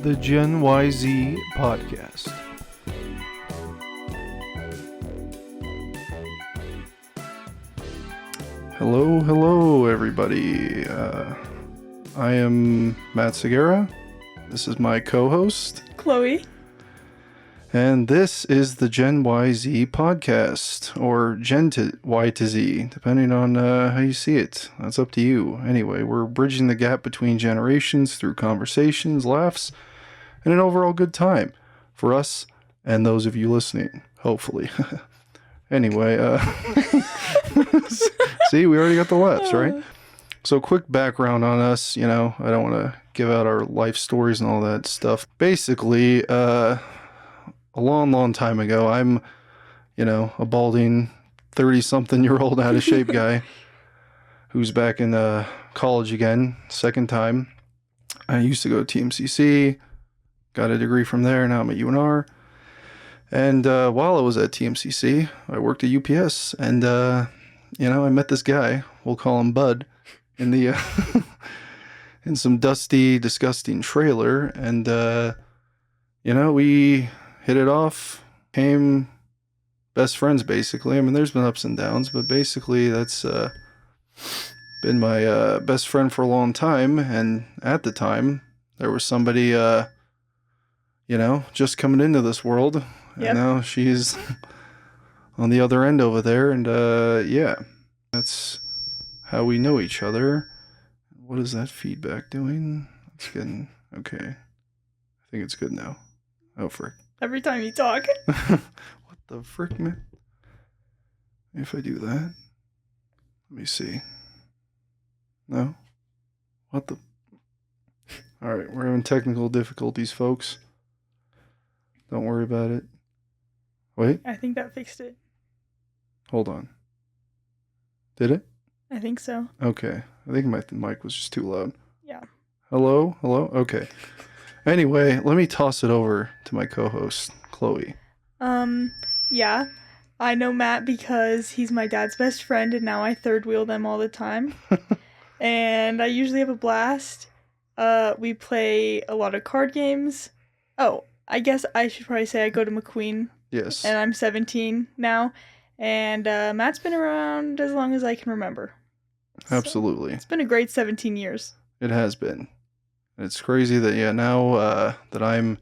the Gen YZ podcast. Hello, everybody. I am Matt Segura. This is my co-host, Chloe. And this is the Gen YZ podcast, or Gen to Y to Z, depending on how you see it. That's up to you. Anyway, we're bridging the gap between generations through conversations, laughs, and an overall good time for us and those of you listening, hopefully. Anyway, see, we already got the laughs, right? So quick background on us, I don't want to give out our life stories and all that stuff. Basically, a long time ago, I'm, a balding 30-something-year-old out of shape guy who's back in college again, second time. I used to go to TMCC, got a degree from there, now I'm at UNR. And while I was at TMCC, I worked at UPS, and, I met this guy, we'll call him Bud, in the in some dusty, disgusting trailer, and, we hit it off, became best friends, basically. I mean, there's been ups and downs, but basically that's been my best friend for a long time. And at the time, there was somebody, just coming into this world. Yep. And now she's on the other end over there. And that's how we know each other. What is that feedback doing? It's getting, okay. I think it's good now. Oh, frick. Every time you talk. What the frick, man? If I do that, let me see. No? What the? Alright, we're having technical difficulties, folks. Don't worry about it. Wait, I think that fixed it. hold on. Did it? I think so. Okay. I think my mic was just too loud. Yeah. Hello? Okay. Anyway, let me toss it over to my co-host, Chloe. Yeah. I know Matt because he's my dad's best friend, and now I third wheel them all the time. And I usually have a blast. We play a lot of card games. Oh, I guess I should probably say I go to McQueen. Yes. And I'm 17 now. And Matt's been around as long as I can remember. Absolutely. So it's been a great 17 years. It has been. It's crazy that, now that I'm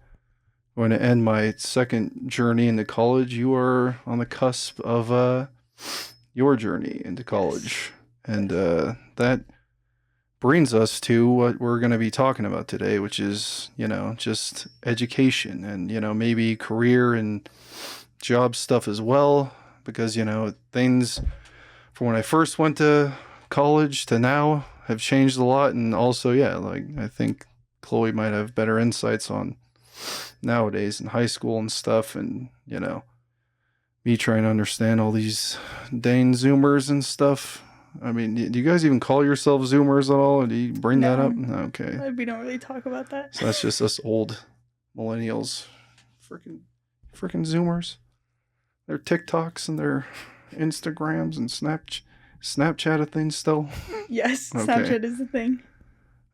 going to end my second journey into college, you are on the cusp of your journey into college. Yes. And that brings us to what we're going to be talking about today, which is, just education and, maybe career and job stuff as well. Because, things from when I first went to college to now have changed a lot. And also, I think Chloe might have better insights on nowadays in high school and stuff. And, me trying to understand all these dang Zoomers and stuff. I mean, do you guys even call yourselves Zoomers at all? Or do you bring that up? Okay. We don't really talk about that. So that's just us old millennials. Freaking Zoomers. Their TikToks and their Instagrams and Snapchat a thing still? Yes, Okay. Snapchat is the thing.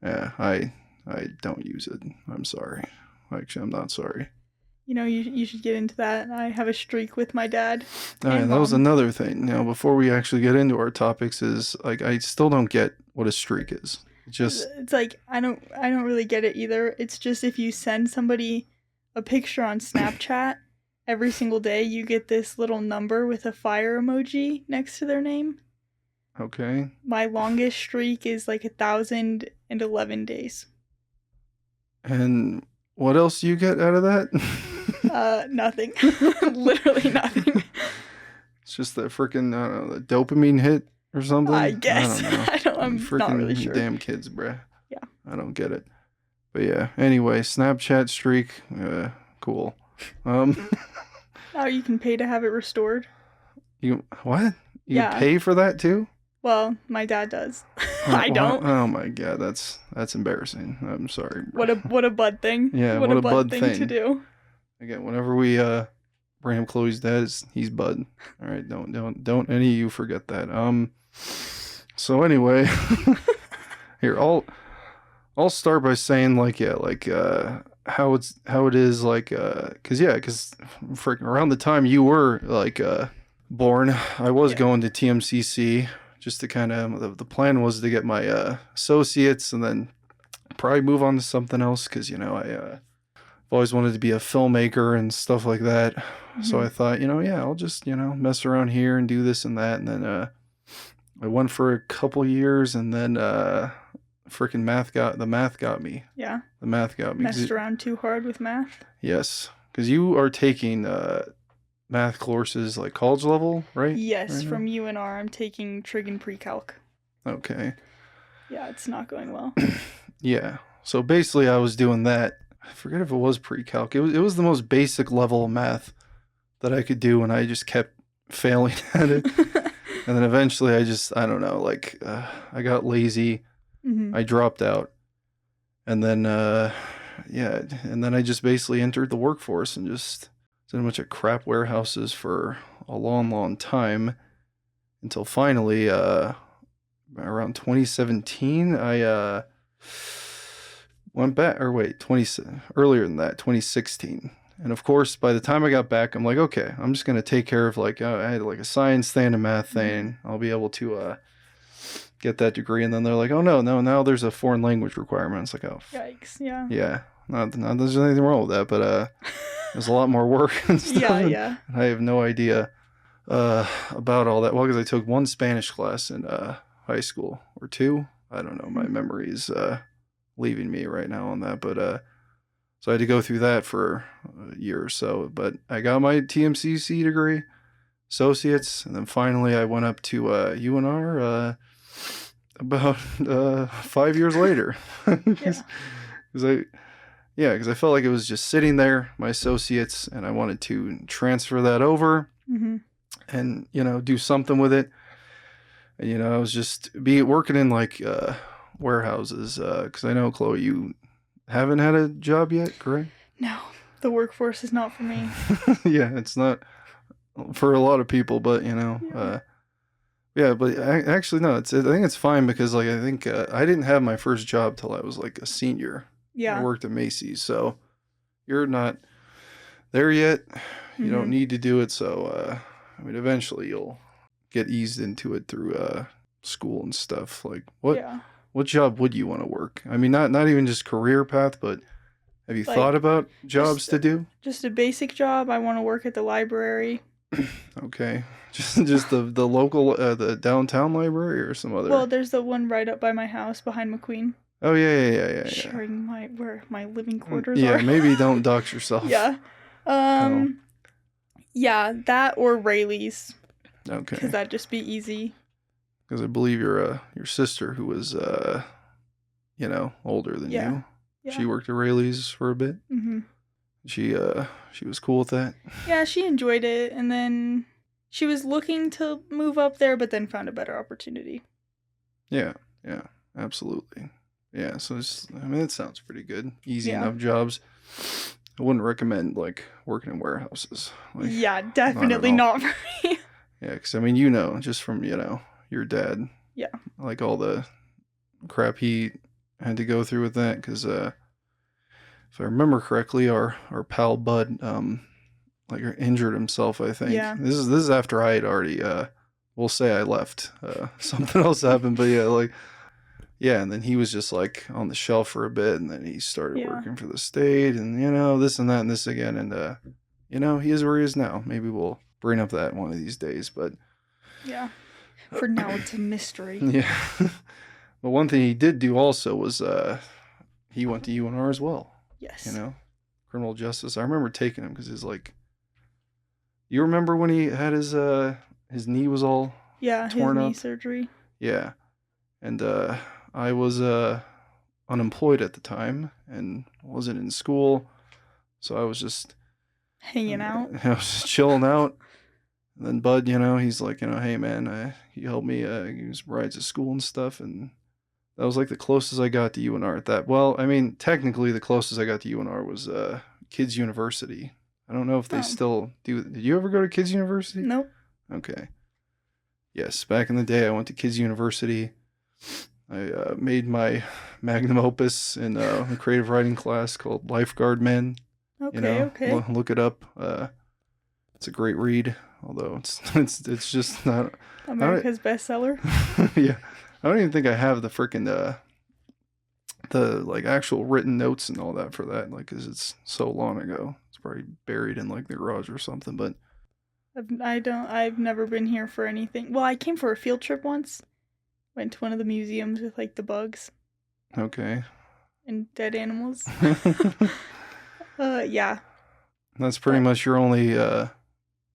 Yeah, I don't use it. I'm sorry. Actually, I'm not sorry. You should get into that. I have a streak with my dad. That was another thing. Before we actually get into our topics, is I still don't get what a streak is. It's like I don't really get it either. It's just if you send somebody a picture on Snapchat every single day, you get this little number with a fire emoji next to their name. Okay. My longest streak is like 1,011 days. And what else do you get out of that? Nothing. Literally nothing. It's just that freaking, the dopamine hit or something? I guess. I don't know. I'm not really sure. Damn kids, bruh. Yeah. I don't get it. But yeah, anyway, Snapchat streak, cool. Now you can pay to have it restored. You what? You pay for that too? Well, my dad does. I don't. Oh my god, that's embarrassing. I'm sorry, bro. What a Bud thing. Yeah, what a Bud thing to do. Again, whenever we bring up Chloe's dad, he's Bud. All right, don't any of you forget that. So anyway, here I'll start by saying how it is like because freaking around the time you were like born, I was Yeah. going to TMCC just to kind of the plan was to get my associates and then probably move on to something else because I've always wanted to be a filmmaker and stuff like that. So I thought, yeah, I'll just mess around here and do this and that, and then I went for a couple years, and then freaking math got me. Yeah. The math got me. Messed around too hard with math. Yes, because you are taking math courses like college level, right? Yes, Right now? from UNR, I'm taking trig and pre-calc. Okay. Yeah, it's not going well. Yeah. So basically, I was doing that. I forget if it was pre-calc. It was the most basic level of math that I could do, and I just kept failing at it. And then eventually, I don't know, like I got lazy. I dropped out, and then and then I just basically entered the workforce and just did a bunch of crap warehouses for a long, long time until finally, around 2017, I went back, or wait, earlier than that, 2016. And of course, by the time I got back, I'm like, okay, I'm just gonna take care of like I had like a science thing, a math thing. I'll be able to get that degree. And then they're like, oh no, now there's a foreign language requirement. It's like, oh, Yikes! Yeah. yeah, not there's anything wrong with that, but there's a lot more work and stuff. Yeah, yeah. And I have no idea about all that. Well, because I took one Spanish class in high school or two. I don't know. My memory's leaving me right now on that, but so I had to go through that for a year or so. But I got my TMCC degree, associates, and then finally I went up to UNR about 5 years later. Because I felt like it was just sitting there, my associates, and I wanted to transfer that over and do something with it. And I was just working in like warehouses because I know, Chloe, you haven't had a job yet, correct? No, the workforce is not for me. Yeah, it's not for a lot of people, but but actually no, I think it's fine because like I think I didn't have my first job till I was like a senior. Yeah. I worked at Macy's, so you're not there yet. You don't need to do it, so I mean eventually you'll get eased into it through school and stuff. Like what job would you want to work? I mean not even just career path, but have you thought about jobs to do? Just a basic job. I want to work at the library. Okay. Just the local the downtown library or some other. Well, there's the one right up by my house behind McQueen. Oh yeah. Sharing where my living quarters are. Yeah, maybe don't dox yourself. Yeah. Yeah, that or Rayleigh's. Okay. Because that'd just be easy. Because I believe your sister, who was older than you, she worked at Rayleigh's for a bit. She was cool with that. Yeah, she enjoyed it, and then she was looking to move up there, but then found a better opportunity. Yeah, absolutely. Yeah, so it sounds pretty good. Easy enough jobs. I wouldn't recommend like working in warehouses. Like, yeah, definitely not for me. Yeah, because I mean, just from your dad. Yeah. Like all the crap he had to go through with that, because if I remember correctly, our pal Bud like injured himself, I think. Yeah. This is after I had already we'll say I left. Something else happened, but and then he was just like on the shelf for a bit, and then he started working for the state, and this and that and this again, and he is where he is now. Maybe we'll bring up that one of these days, but for now it's a mystery. Yeah. But one thing he did do also was he went to UNR as well. Yes. Criminal justice. I remember taking him because he's like, you remember when he had his knee was all torn his knee up? surgery. Yeah. And I was unemployed at the time and wasn't in school, so I was just hanging out. I was just chilling out. And then Bud, he's like, hey man, he helped me use rides to school and stuff, and that was like the closest I got to UNR at that. Well, I mean, technically the closest I got to UNR was Kids University. I don't know if they still do. Did you ever go to Kids University? Nope. Okay. Yes, back in the day I went to Kids University. I made my magnum opus in a creative writing class called Lifeguard Man. You Okay, know, okay. look it up. It's a great read, although it's just not. I don't. America's bestseller. Yeah, I don't even think I have the freaking the like actual written notes and all that for that, like, 'cause it's so long ago. It's probably buried in like the garage or something. But I've never been here for anything. Well, I came for a field trip once. Went to one of the museums with like the bugs okay. and dead animals. Yeah, That's pretty but much your only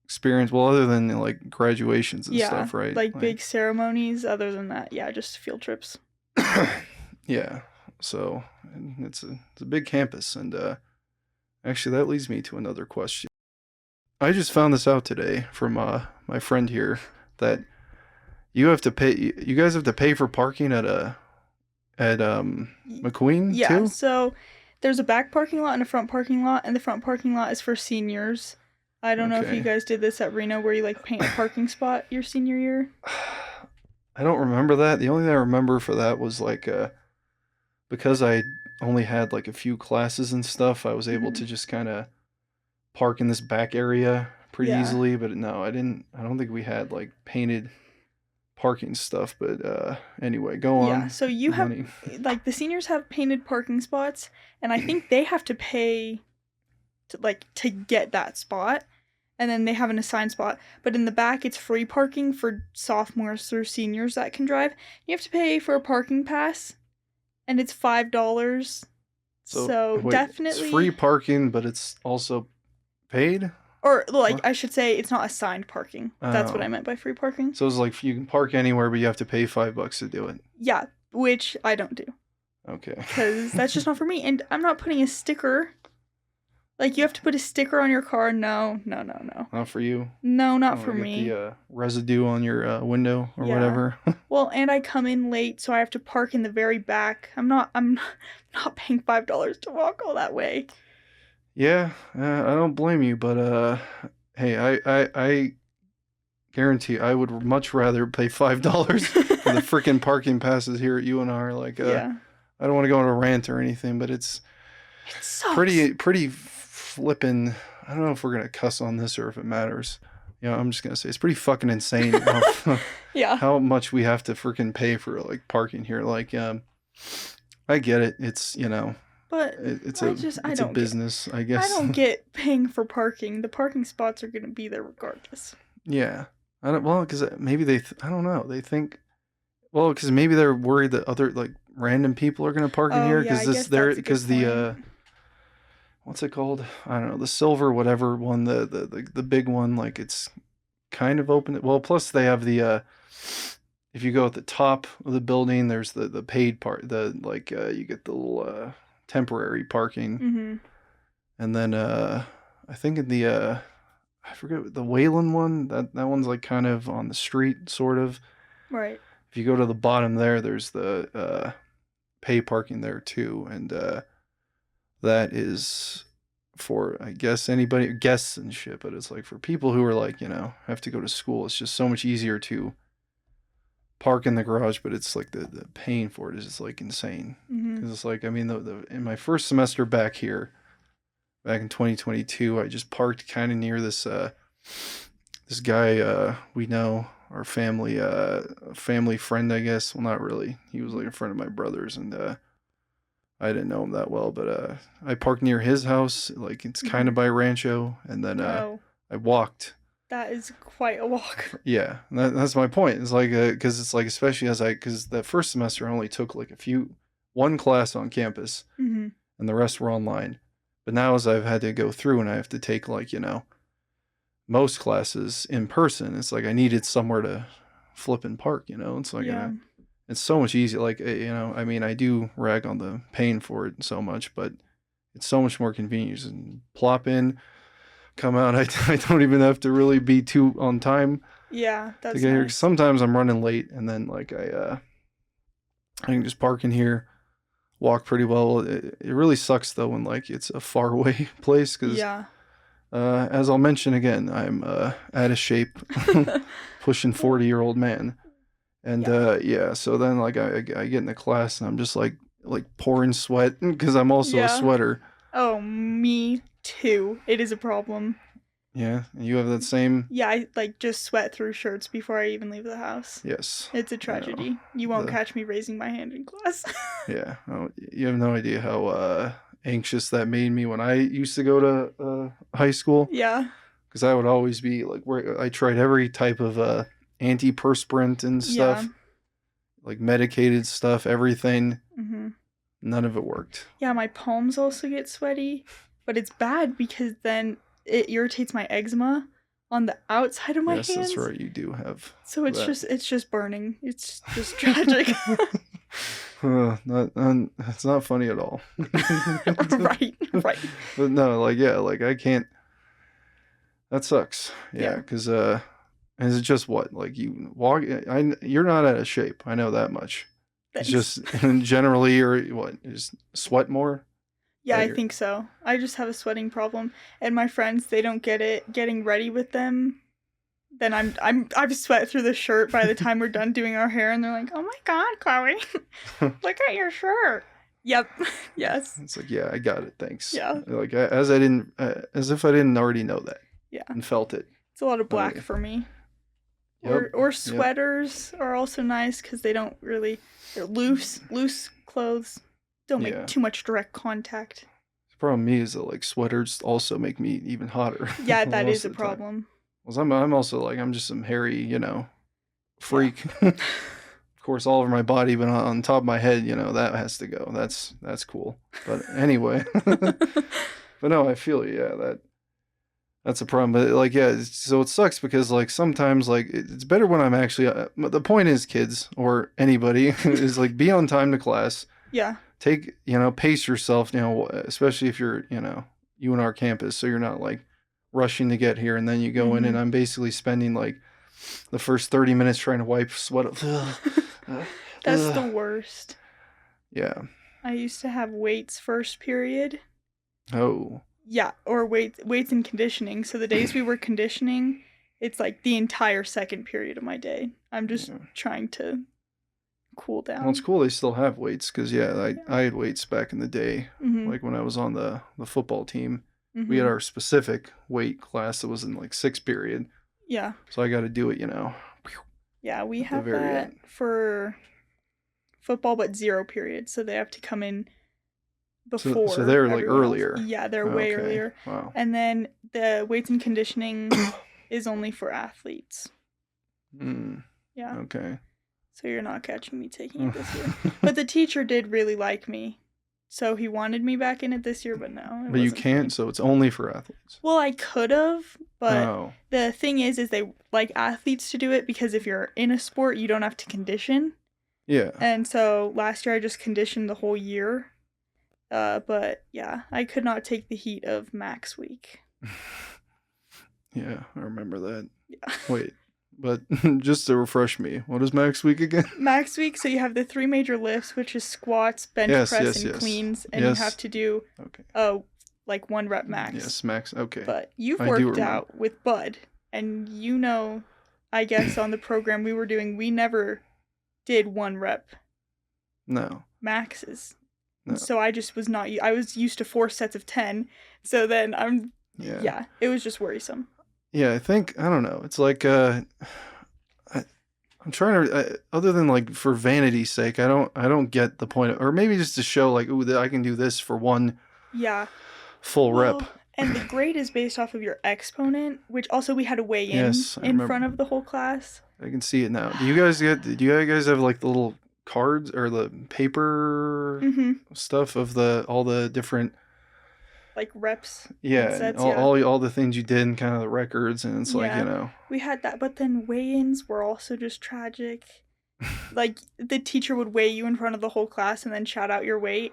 experience, well, other than like graduations and yeah, stuff, right? like Like, big ceremonies. Other than that, yeah, just field trips. yeah. So it's a big campus, and actually that leads me to another question. I just found this out today from my friend here that you have to pay. You guys have to pay for parking at McQueen Yeah, too. so there's a back parking lot and a front parking lot, and the front parking lot is for seniors. I don't know if you Okay. guys did this at Reno where you like paint a parking spot your senior year. I don't remember that. The only thing I remember for that was like because I only had like a few classes and stuff, I was able Hmm. to just kind of park in this back area pretty Yeah. easily. But no, I didn't. I don't think we had like painted parking stuff. But anyway, go Yeah, on. so you have Money. like the seniors have painted parking spots, and I think they have to pay to get that spot, and then they have an assigned spot. But in the back, it's free parking for sophomores through seniors that can drive. You have to pay for a parking pass, and it's $5. So So wait, it's free definitely, parking, but it's also paid. or like What? I should say, it's not assigned parking. That's what I Oh, meant by free parking. so it's like you can park anywhere, but you have to pay $5 to do it. Yeah, which I don't do Okay. because that's just not for me. And I'm not putting a sticker. Like you have to put a sticker on your car. No, no, no, no. Not for you. No, not Oh, for I get me. the residue on your window or Yeah. whatever. Well, and I come in late, so I have to park in the very back. I'm not paying $5 to walk all that way. Yeah, I don't blame you, but hey, I guarantee I would much rather pay $5 for the freaking parking passes here at UNR. Like, Yeah. I don't want to go on a rant or anything, but it's It sucks. pretty flippin'. I don't know if we're gonna cuss on this or if it matters. You know, I'm just gonna say it's pretty fucking insane how Yeah. how much we have to freaking pay for like parking here. Like, I get it. It's But it's I a just I it's a don't get business, I I guess. don't get paying for parking. The parking spots are going to be there regardless. Yeah. I don't, well, because maybe I don't know. They think, well, because maybe they're worried that other like random people are gonna park in Oh, here yeah, because I this guess there that's a good because the point. what's it called? I don't know, the silver whatever one, the big one, like it's kind of open. Well, plus they have the if you go at the top of the building, there's the paid part, the like you get the little temporary parking, Mhm. and then I think in the I forget the Wayland one, that one's like kind of on the street sort of. Right. If you go to the bottom there, there's the pay parking there too, and that is for I guess anybody guests and shit. But it's like for people who are like have to go to school. It's just so much easier to park in the garage. But it's like the paying for it is just like insane Mhm. because it's like I mean the in my first semester back here back in 2022, I just parked kind of near this guy we know, our family friend, I guess. Well, not really. He was like a friend of my brother's, and I didn't know him that well, but I parked near his house, like it's kind of Mhm. by Rancho, and then Oh, I walked. that is quite a walk. Yeah, that's my point. It's like because it's like especially because the first semester I only took like one class on campus, Mhm. and the rest were online. But now as I've had to go through and I have to take like most classes in person, it's like I needed somewhere to flip and park. It's like Yeah. it's so much easier. Like I mean, I do rag on the paying for it so much, but it's so much more convenient. And plop in, come out. I don't even have to really be too on time Yeah, to that's get here. 'Cause nice. sometimes I'm running late, and then like I can just park in here, walk pretty well. It really sucks though when like it's a far away place because Yeah. as I'll mention again, I'm out of shape, pushing 40-year-old man. And Yeah. yeah, so then like I get in the class and I'm just like pouring sweat because I'm also a Yeah. sweater. Oh, me too. It is a problem. Yeah, and you have that same. Yeah, I like just sweat through shirts before I even leave the house. Yes, It's a I know. tragedy. You won't The catch me raising my hand in class. Yeah, oh, you have no idea how anxious that made me when I used to go to high school, Yeah. because I would always be like, where I tried every type of antiperspirant and Yeah. stuff, like medicated stuff, everything. Mhm. None of it worked. Yeah, my palms also get sweaty, but it's bad because then it irritates my eczema on the outside of my Yes, that's hands. right. You do have So that. it's just burning. It's just tragic. Not, it's not funny at all. Right, right. But no, like yeah, like I can't. That sucks. Yeah, Yeah. because is it just what like you walk? You're not out of shape. I know that much. It's Thanks. just generally you're what just sweat more. Yeah, That I you're think so. I just have a sweating problem, and my friends they don't get it. Getting ready with them, then I've sweat through the shirt by the time we're done doing our hair, and they're like, "Oh my God, Chloe, look at your shirt." Yep. Yes. It's like yeah, I got it. Thanks. Yeah. Like as I didn't as if I didn't already know that Yeah. and felt it. It's a lot of Oh, black yeah. for me. Yep. Or Yep. sweaters are also nice because they don't really they're loose clothes. Don't make Yeah. too much direct contact. The problem with me is that like sweaters also make me even hotter. Yeah, that is Most a of the time. problem. Well, I'm also like I'm just some hairy, Yeah. freak. Of course, all over my body, but on top of my head, that has to go. That's cool. But anyway, but no, I feel you. Yeah, that's a problem. But like, yeah, so it sucks because like sometimes like it's better when I'm actually. The point is, kids or anybody is like be on time to class. Yeah. Take pace yourself. Especially if you're you and our campus, so you're not like rushing to get here and then you go in and Mhm. I'm basically spending like the first 30 minutes trying to wipe sweat up. That's the worst. Yeah. I used to have weights first period. Oh. Yeah, or weights and conditioning. So the days we were conditioning, it's like the entire second period of my day. I'm just Yeah. trying to cool down. Well, it's cool they still have weights because yeah, I had weights back in the day. Mhm. Like when I was on the football team, Mhm. we had our specific weight class that was in like sixth period. Yeah. So I got to do it, Yeah, we at the have very that end. for football, but 0 period. So they have to come in before. So they're like everyone else. earlier. Yeah, they're way Okay. earlier. Wow. And then the weights and conditioning is only for athletes. Yeah. Okay. So you're not catching me taking it this year. But the teacher did really like me. So he wanted me back in it this year, but no. But you wasn't for me. can't, so it's only for athletes. Well, I could have, but Oh. the thing is they like athletes to do it because if you're in a sport, you don't have to condition. Yeah. And so last year I just conditioned the whole year. But yeah, I could not take the heat of Max Week. Yeah, I remember that. Yeah. Wait, but just to refresh me, what is Max Week again? Max Week, so you have the 3 major lifts, which is squats, bench Yes, press, yes, and yes. cleans, and Yes. you have to do Okay. like 1 rep max. Yes, Max. Okay. But you've I do worked remember. out with Bud, and I guess on the program we were doing, we never did 1 rep No. maxes. No. So I just was not. I was used to 4 sets of 10. So then Yeah. it was just worrisome. Yeah, I think I don't know. It's like I'm trying to other than like for vanity's sake, I don't get the point or maybe just to show like ooh I can do this for 1 Yeah. full rep. And the grade is based off of your exponent, which also we had to weigh in Yes, I in remember. front of the whole class. I can see it now. Do you guys have like the little cards or the paper stuff of all the different like reps yeah, and sets, all the things you did and kind of the records and it's like, we had that, but then weigh-ins were also just tragic. Like the teacher would weigh you in front of the whole class and then shout out your weight.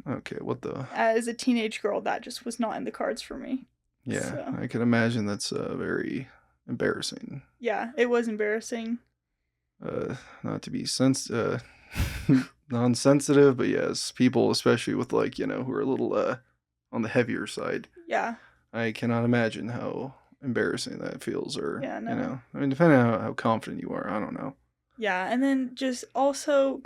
okay, what the As a teenage girl, that just was not in the cards for me. yeah, So. I can imagine that's very embarrassing. Yeah, it was embarrassing. Not to be non-sensitive, but yes, people especially with like, who are a little on the heavier side. Yeah. I cannot imagine how embarrassing that feels or Yeah, no. I mean depending on how confident you are, I don't know. Yeah, and then just also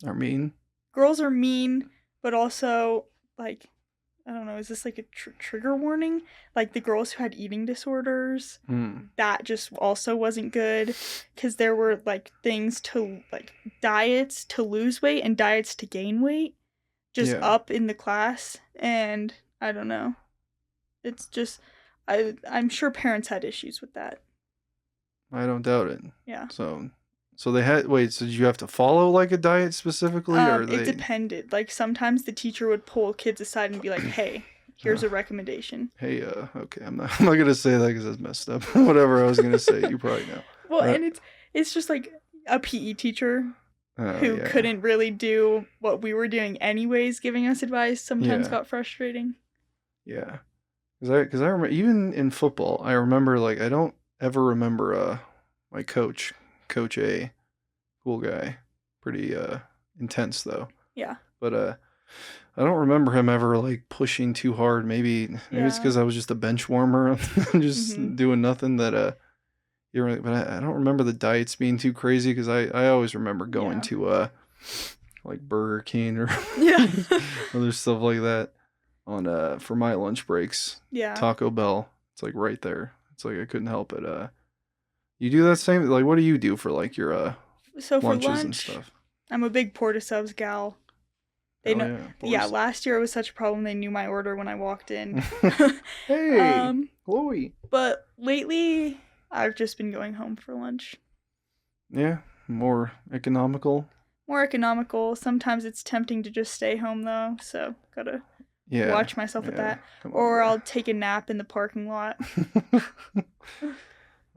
I mean, girls are mean, but also like I don't know, is this like a trigger warning? Like the girls who had eating disorders, that just also wasn't good because there were like things to like diets to lose weight and diets to gain weight just yeah, up in the class, and I don't know. It's just I'm sure parents had issues with that. I don't doubt it. Yeah. So, so they had wait. So did you have to follow like a diet specifically, or It they? depended. Like sometimes the teacher would pull kids aside and be like, "Hey, Uh, here's a recommendation." hey, okay, I'm not gonna say that because that's messed up. Whatever I was gonna say, you probably know. Well, Uh, and it's just like a PE teteacher oh who yeah, couldn't really do what we were doing anyways, giving us advice sometimes yeah, got frustrating. yeah. Because I remember even in football, I remember like I don't ever remember my coach, Coach A, cool guy, pretty intense though. Yeah. But I don't remember him ever like pushing too hard. Maybe it's Yeah. because I was just a bench warmer, Mhm. just doing nothing that you really. But I don't remember the diets being too crazy because I always remember going Yeah. to like Burger King or Yeah. other stuff like that on for my lunch breaks. Yeah. Taco Bell, it's like right there. It's like I couldn't help it. You do that same like what do you do for like your So for lunches and lunch, stuff? I'm a big Porta Subs gal. They Hell know. yeah, Yeah, Boris. last year it was such a problem. They knew my order when I walked in. Hey, um, Chloe. but lately I've just been going home for lunch. Yeah, more economical. More economical. Sometimes it's tempting to just stay home though, so gotta Yeah, watch myself with yeah. that. Come on, Or bro. I'll take a nap in the parking lot.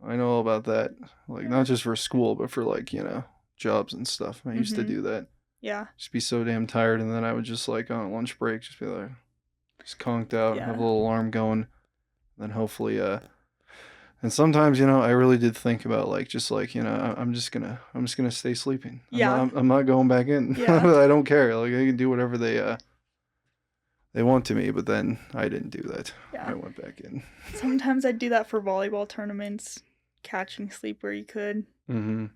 I know all about that. Like Yeah. not just for school, but for like jobs and stuff. I used to Mhm. do that. Yeah. Just be so damn tired, and then I would just like on lunch break, just be like, just conked out, have a Yeah. little alarm going, then hopefully and sometimes I really did think about like just like I'm just gonna stay sleeping. Yeah. I'm not going back in. Yeah. I don't care. Like they can do whatever they want to me, but then I didn't do that. Yeah. I went back in. Sometimes I'd do that for volleyball tournaments, catching sleep where you could. Mm-hmm.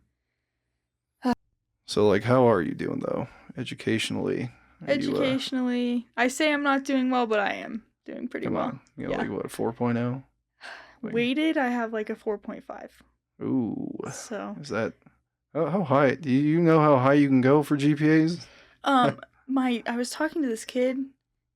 So like, how are you doing though? Educationally, are you Educationally, I say I'm not doing well, but I am doing pretty come well. on, Yeah. like what 4.0? Like, Weighted, I have like a 4.5. ooh, So, is that how high? Do you know how high you can go for GPAs? um, I was talking to this kid,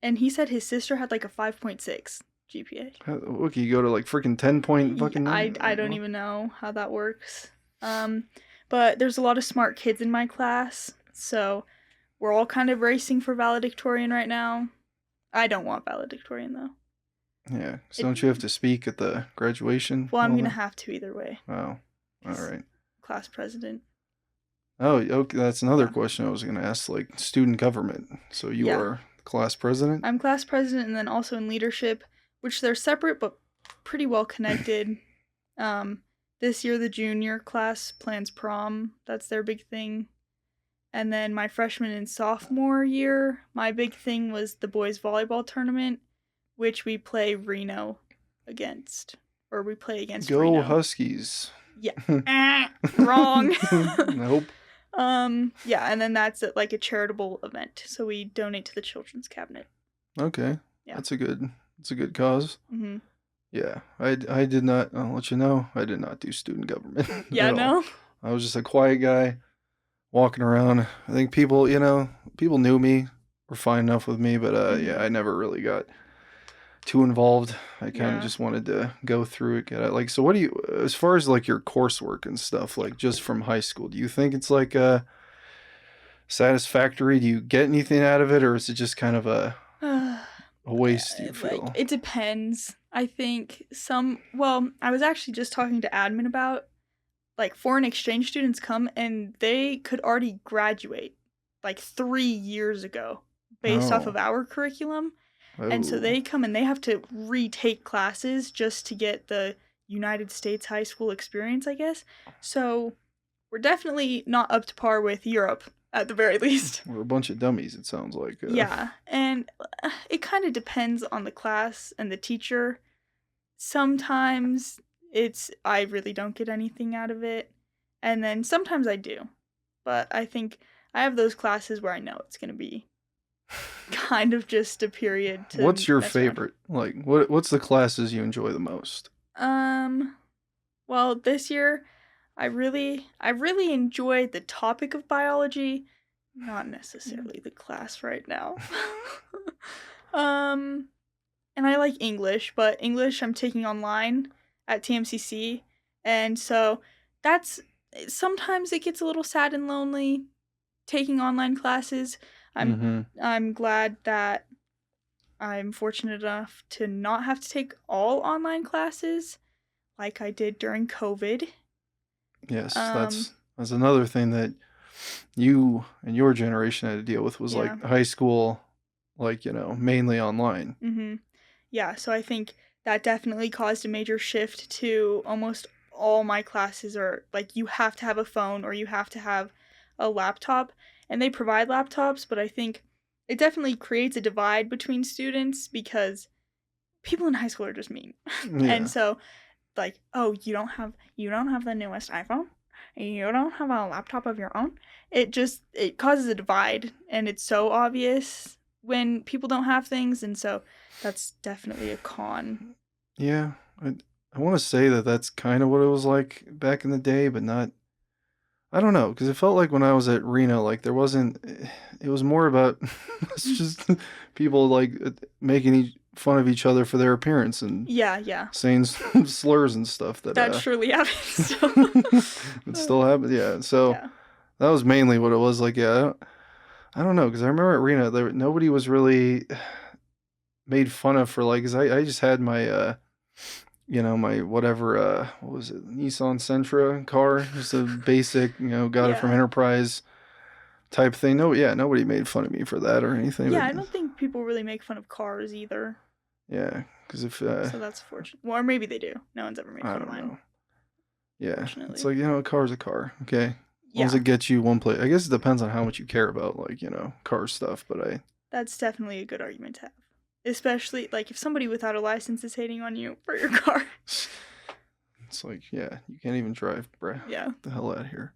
and he said his sister had like a 5.6 GPA. What can you go to like freaking 10 point fucking? I don't even know how that works. Um, but there's a lot of smart kids in my class, so we're all kind of racing for valedictorian right now. I don't want valedictorian though. Yeah, so It, don't you have to speak at the graduation? well, I'm And all gonna that? have to either way. Oh, all right. Class president. Oh, okay. That's another Yeah. question I was gonna ask. Like student government. So you Yeah. are class president? I'm class president and then also in leadership, which they're separate but pretty well connected. Um, this year the junior class plans prom. That's their big thing. And then my freshman and sophomore year, my big thing was the boys volleyball tournament, which we play Reno against, or we play against Go Reno. Huskies. Yeah. Wrong. Nope. Yeah, and then that's like a charitable event. So we donate to the children's cabinet. Okay. Yeah. That's a good cause. Mhm. Yeah. I did not, I'll let you know, I did not do student government Yeah, at all. no. I was just a quiet guy walking around. I think people, people knew me, were fine enough with me, but yeah, Mhm. I never really got too involved. I kind of Yeah. just wanted to go through it, get it. Like, so what do you, as far as like your coursework and stuff, like just from high school, do you think it's like satisfactory? Do you get anything out of it, or is it just kind of a waste, do you Like feel? it depends. I think well, I was actually just talking to admin about like foreign exchange students come and they could already graduate like 3 years ago based off Oh, of our curriculum. And so oh, they come and they have to retake classes just to get the United States high school experience, I guess. So we're definitely not up to par with Europe at the very least. we're a bunch of dummies, it sounds like. Yeah, and it kind of depends on the class and the teacher. Sometimes I really don't get anything out of it. And then sometimes I do. But I think I have those classes where I know it's going to be kind of just a period What's to your mess around. favorite? Like, what's the classes you enjoy the most? Um, well, this year I really enjoyed the topic of biology, not necessarily the class right now. um, and I like English, but English I'm taking online at TMCC, and so that's sometimes it gets a little sad and lonely taking online classes. I'm Mm-hmm. I'm glad that I'm fortunate enough to not have to take all online classes like I did during COVID. Yes, Um, that's another thing that you and your generation had to deal with was yeah. like high school, like mainly online. Mhm. Yeah, so I think that definitely caused a major shift to almost all my classes are like you have to have a phone or you have to have a laptop, and they provide laptops, but I think it definitely creates a divide between students because people in high school are just mean. And Yeah, so like, "Oh, you don't have the newest iPhone? You don't have a laptop of your own?" It causes a divide, and it's so obvious when people don't have things, and so that's definitely a con. yeah. I want to say that that's kind of what it was like back in the day, but not. I don't know, because it felt like when I was at Reno, like there wasn't. It was more about it's just people like making fun of each other for their appearance and Yeah, yeah. saying slurs and stuff that That surely happens still. it still happens. Yeah, so Yeah. that was mainly what it was like. Yeah, I don't know because I remember at Reno there nobody was really made fun of for like, cause I just had my my whatever what was it, Nissan Sentra car, just a basic, got it from Yeah. Enterprise type thing. No, yeah, nobody made fun of me for that or anything, Yeah, but I don't think people really make fun of cars either, yeah, because if so that's fortunate. Well, or maybe they do. No one's ever made I fun of don't mine, know, yeah, it's fortunately. like a car's a car, okay, as long as Yeah, it gets you one place. I guess it depends on how much you care about like car stuff, but that's definitely a good argument to have. Especially, like, if somebody without a license is hating on you for your car. it's like, yeah, you can't even drive, bruh. Yeah. Get the hell out of here.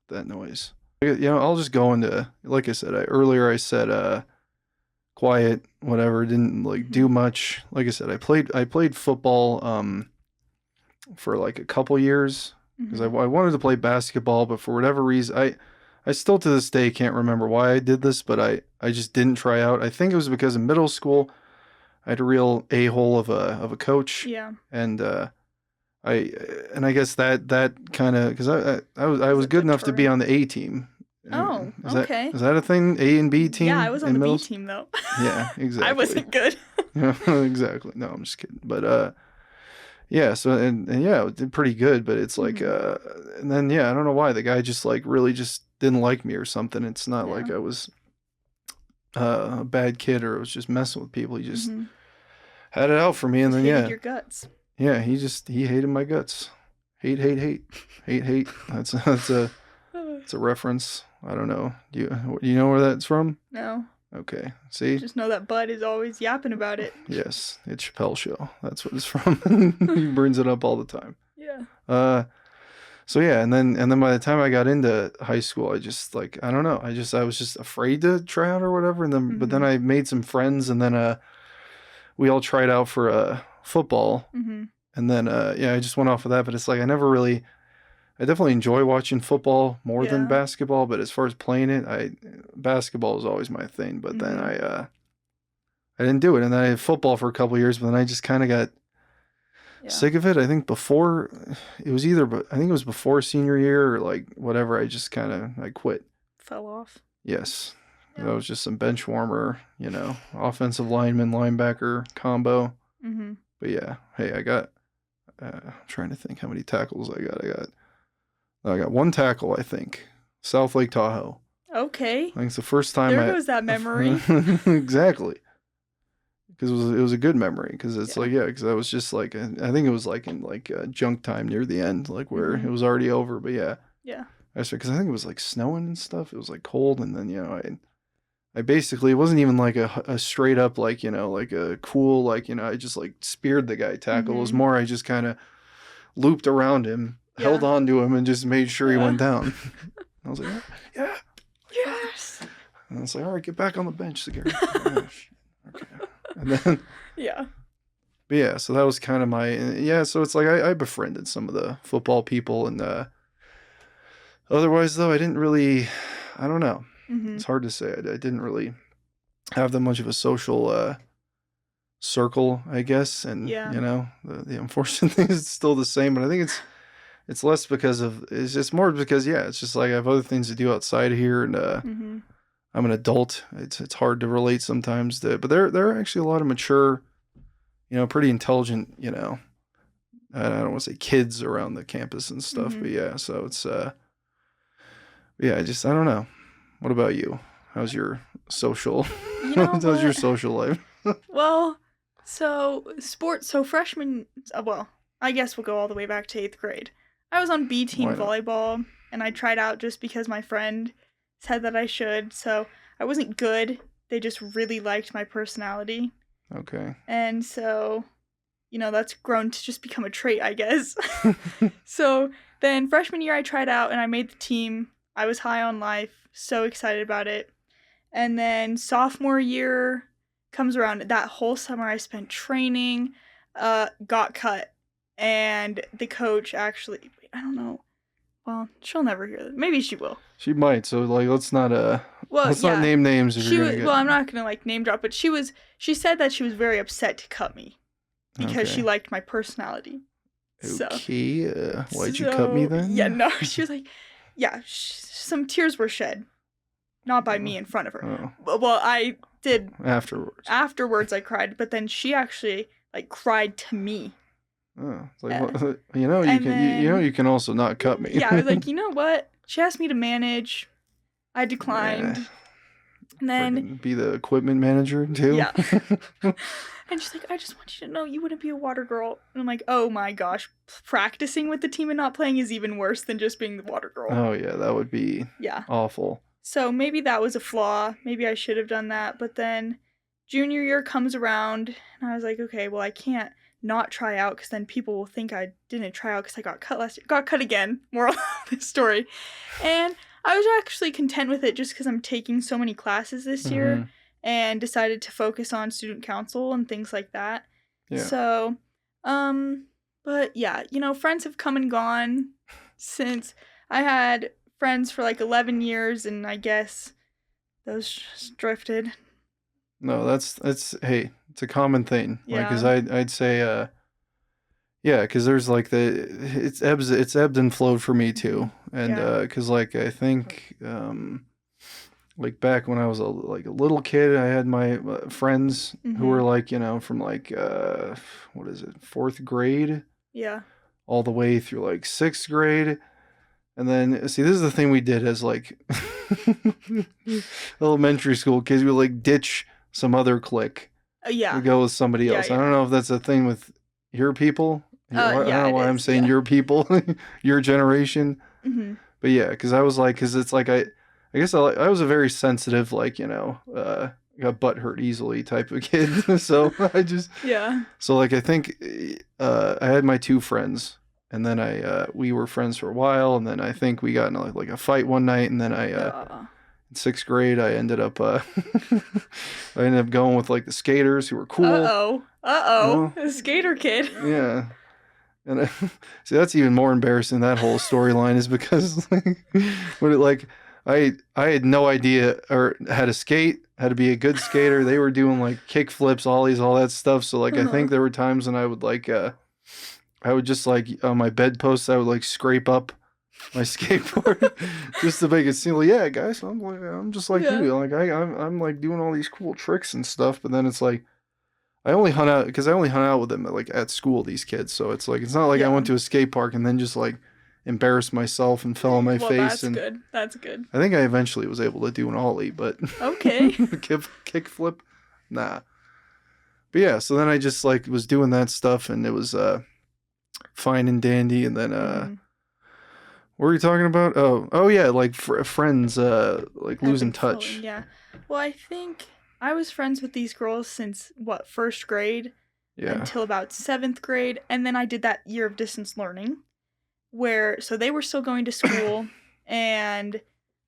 That noise. I'll just go into, like I said, earlier I said quiet, whatever, didn't like Mhm. do much. Like I said, I played football for like a couple years because I Mhm. wanted to play basketball, but for whatever reason, I still to this day can't remember why I did this, but I just didn't try out. I think it was because in middle school I had a real a-hole of a coach, Yeah. and I and I guess that kind of because I Was was a good enough to be deterrent. on the A team. Oh, Is that okay. is that a thing? A and B Yeah, I team was on in the middle? B team though. Yeah, I exactly. wasn't good. Yeah, exactly. No, I'm just kidding. But yeah. So and yeah, it did pretty good. But it's like Mhm. and then yeah, I don't know why the guy just like really just didn't like me or something. It's not Yeah. like I was a bad kid or I was just messing with people. He just Mhm. had it out for me, and Just then hated yeah, your guts. yeah, he hated my guts. Hate, hate, hate, hate, hate. It's a reference. I don't know. Do you know where that's from? No. Okay. See? Just know that Bud is always yapping about it. Yes, it's Chappelle Show. That's what it's from. He brings it up all the time. Yeah. Uh so yeah, and then by the time I got into high school, I just like I don't know. I was just afraid to try out or whatever, and then Mhm. I made some friends, and then we all tried out for football, Mhm. and then yeah, I just went off of that, but it's like I definitely enjoy watching football more than Yeah. basketball, but as far as playing it, I basketball is always my thing. But then Mhm. I didn't do it, and then I had football for a couple years, but then I just kind of got Yeah. sick of it. I think before it was either, but I think it was before senior year or like whatever. I just kind of I quit. Fell off. Yes, Yeah. that was just some bench warmer, offensive lineman linebacker combo. Mhm. But yeah, hey, I got. I'm trying to think how many tackles I got. I got one tackle, I think. South Lake Tahoe. Okay. I think it's the first time There goes that memory. exactly, because it was a good memory because it's Yeah. like yeah because I was just like I think it was like in like junk time near the end like where it Mhm. was already over, but yeah Yeah. because I think it was like snowing and stuff, it was like cold, and then I basically it wasn't even like a straight up like like a cool like I just like speared the guy tackle. It was Mhm. more I just kind of looped around him held on to him and just made sure he went down. I was like, yeah. Yes. And I was like, all right, get back on the bench, Gary. Okay. And then, Yeah. but yeah, so that was kind of so it's like I befriended some of the football people, and otherwise, though, I didn't really, I don't know. Mm-hmm. It's hard to say. I didn't really have that much of a social circle, I guess. And, the unfortunate thing is it's still the same, but I think it's less because it's just more because, it's just like I have other things to do outside of here, and Mm-hmm. I'm an adult. It's hard to relate sometimes but there are actually a lot of mature, pretty intelligent, I don't want to say kids around the campus and stuff, but yeah, so it's I don't know. What about you? How's your social how's your social life? Well, so freshman, I guess we'll go all the way back to 8th grade. I was on B team volleyball, and I tried out just because my friend said that I should, so I wasn't good. They just really liked my personality. Okay. And so, that's grown to just become a trait, I guess. So then freshman year I tried out and I made the team. I was high on life, so excited about it. And then sophomore year comes around. That whole summer I spent training, got cut. And the coach actually, I don't know. Well, she'll never hear this. Maybe she will. She might. So let's not not name names. If you're gonna get... Well, I'm not gonna name drop, but she said that she was very upset to cut me because she liked my personality. Okay. Why'd you cut me then? Yeah, no. She was like, some tears were shed, not by me in front of her. Oh. Well, I did afterwards. Afterwards, I cried, but then she actually cried to me. Oh, it's like, you can also not cut me. Yeah, I was like, you know what? She asked me to manage. I declined. Yeah. And then be the equipment manager too. Yeah. And she's like, I just want you to know you wouldn't be a water girl. And I'm like, oh my gosh, practicing with the team and not playing is even worse than just being the water girl. Oh yeah, that would be awful. So maybe that was a flaw. Maybe I should have done that. But then junior year comes around and I was like, okay, well I can't not try out because then people will think I didn't try out because I got cut last year. Got cut again. Moral of the story. And I was actually content with it just because I'm taking so many classes this year and decided to focus on student council and things like that. Yeah. So, but yeah, friends have come and gone since I had friends for 11 years and I guess those just drifted. No, hey, it's a common thing. Yeah. Because I'd say, because there's it's ebbed and flowed for me too, and because I think back when I was a little kid, I had my friends who were from what is it, 4th grade, all the way through 6th grade. And then, see, this is the thing we did as elementary school kids. We would ditch some other clique. We go with somebody else. Yeah. I don't know if that's a thing with your people. I don't know why I'm saying your people, your generation. Mm-hmm. But yeah, because I was because it's I guess I was a very sensitive, got butt hurt easily type of kid. So I just So I think I had my 2 friends, and then we were friends for a while, and then I think we got in a fight one night, and then in 6th grade I ended up going with the skaters who were cool. A skater kid. Yeah. And see, that's even more embarrassing. That whole storyline is because I had no idea or how to skate, how to be a good skater. They were doing kick flips, ollies, all that stuff. So I think there were times when I would I would just on my bedpost I would scrape up my skateboard just to make it seem yeah, guys, I'm just like you. I'm doing all these cool tricks and stuff. But then it's I only hung out with them at school, these kids. So it's it's not I went to a skate park and then just embarrassed myself and fell on my face. That's good. I think I eventually was able to do an ollie, but okay. kick flip, nah. But yeah, so then I just was doing that stuff, and it was fine and dandy. And then what were you talking about? Oh yeah, friends losing touch. Yeah. Well, I think I was friends with these girls since 1st grade until about 7th grade, and then I did that year of distance learning. so they were still going to school, and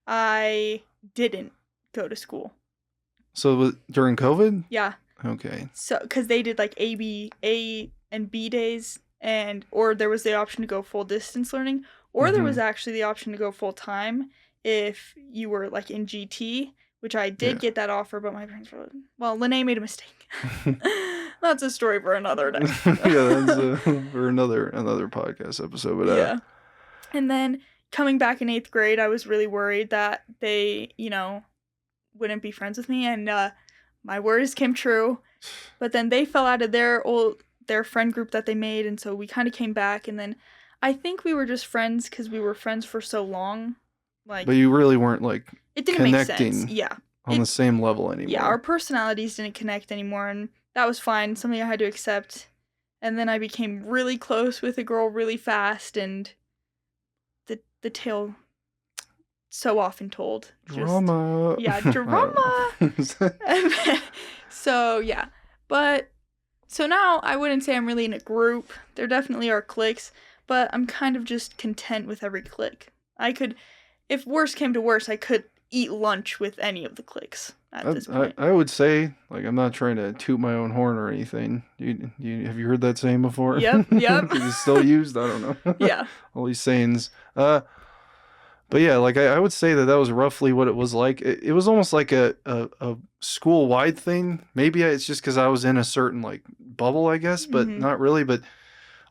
I didn't go to school. So it was during COVID? Yeah. Okay. So, because they did like A and B days, or there was the option to go full distance learning, or there was actually the option to go full time if you were like in GT, which I did get that offer, but my parents were, well, Lene made a mistake. That's a story for another day. Yeah, that's for another podcast episode. But yeah. And then coming back in 8th grade, I was really worried that they, wouldn't be friends with me, and my worries came true. But then they fell out of their friend group that they made, and so we kind of came back, and then I think we were just friends because we were friends for so long. Like, but you really weren't like it didn't connecting make sense. Yeah. On the same level anymore. Yeah, our personalities didn't connect anymore, and that was fine. Something I had to accept. And then I became really close with a girl really fast, and the tale so often told. Drama. Yeah, drama. So, yeah. But, so now I wouldn't say I'm really in a group. There definitely are cliques, but I'm kind of just content with every clique. If worse came to worse, I could eat lunch with any of the cliques at this point. I would say, like, I'm not trying to toot my own horn or anything. Have you heard that saying before? Yep. Is it still used? I don't know. Yeah. All these sayings. But yeah, like I would say that was roughly what it was like. It was almost like a school-wide thing. Maybe it's just because I was in a certain like bubble, I guess, but not really. But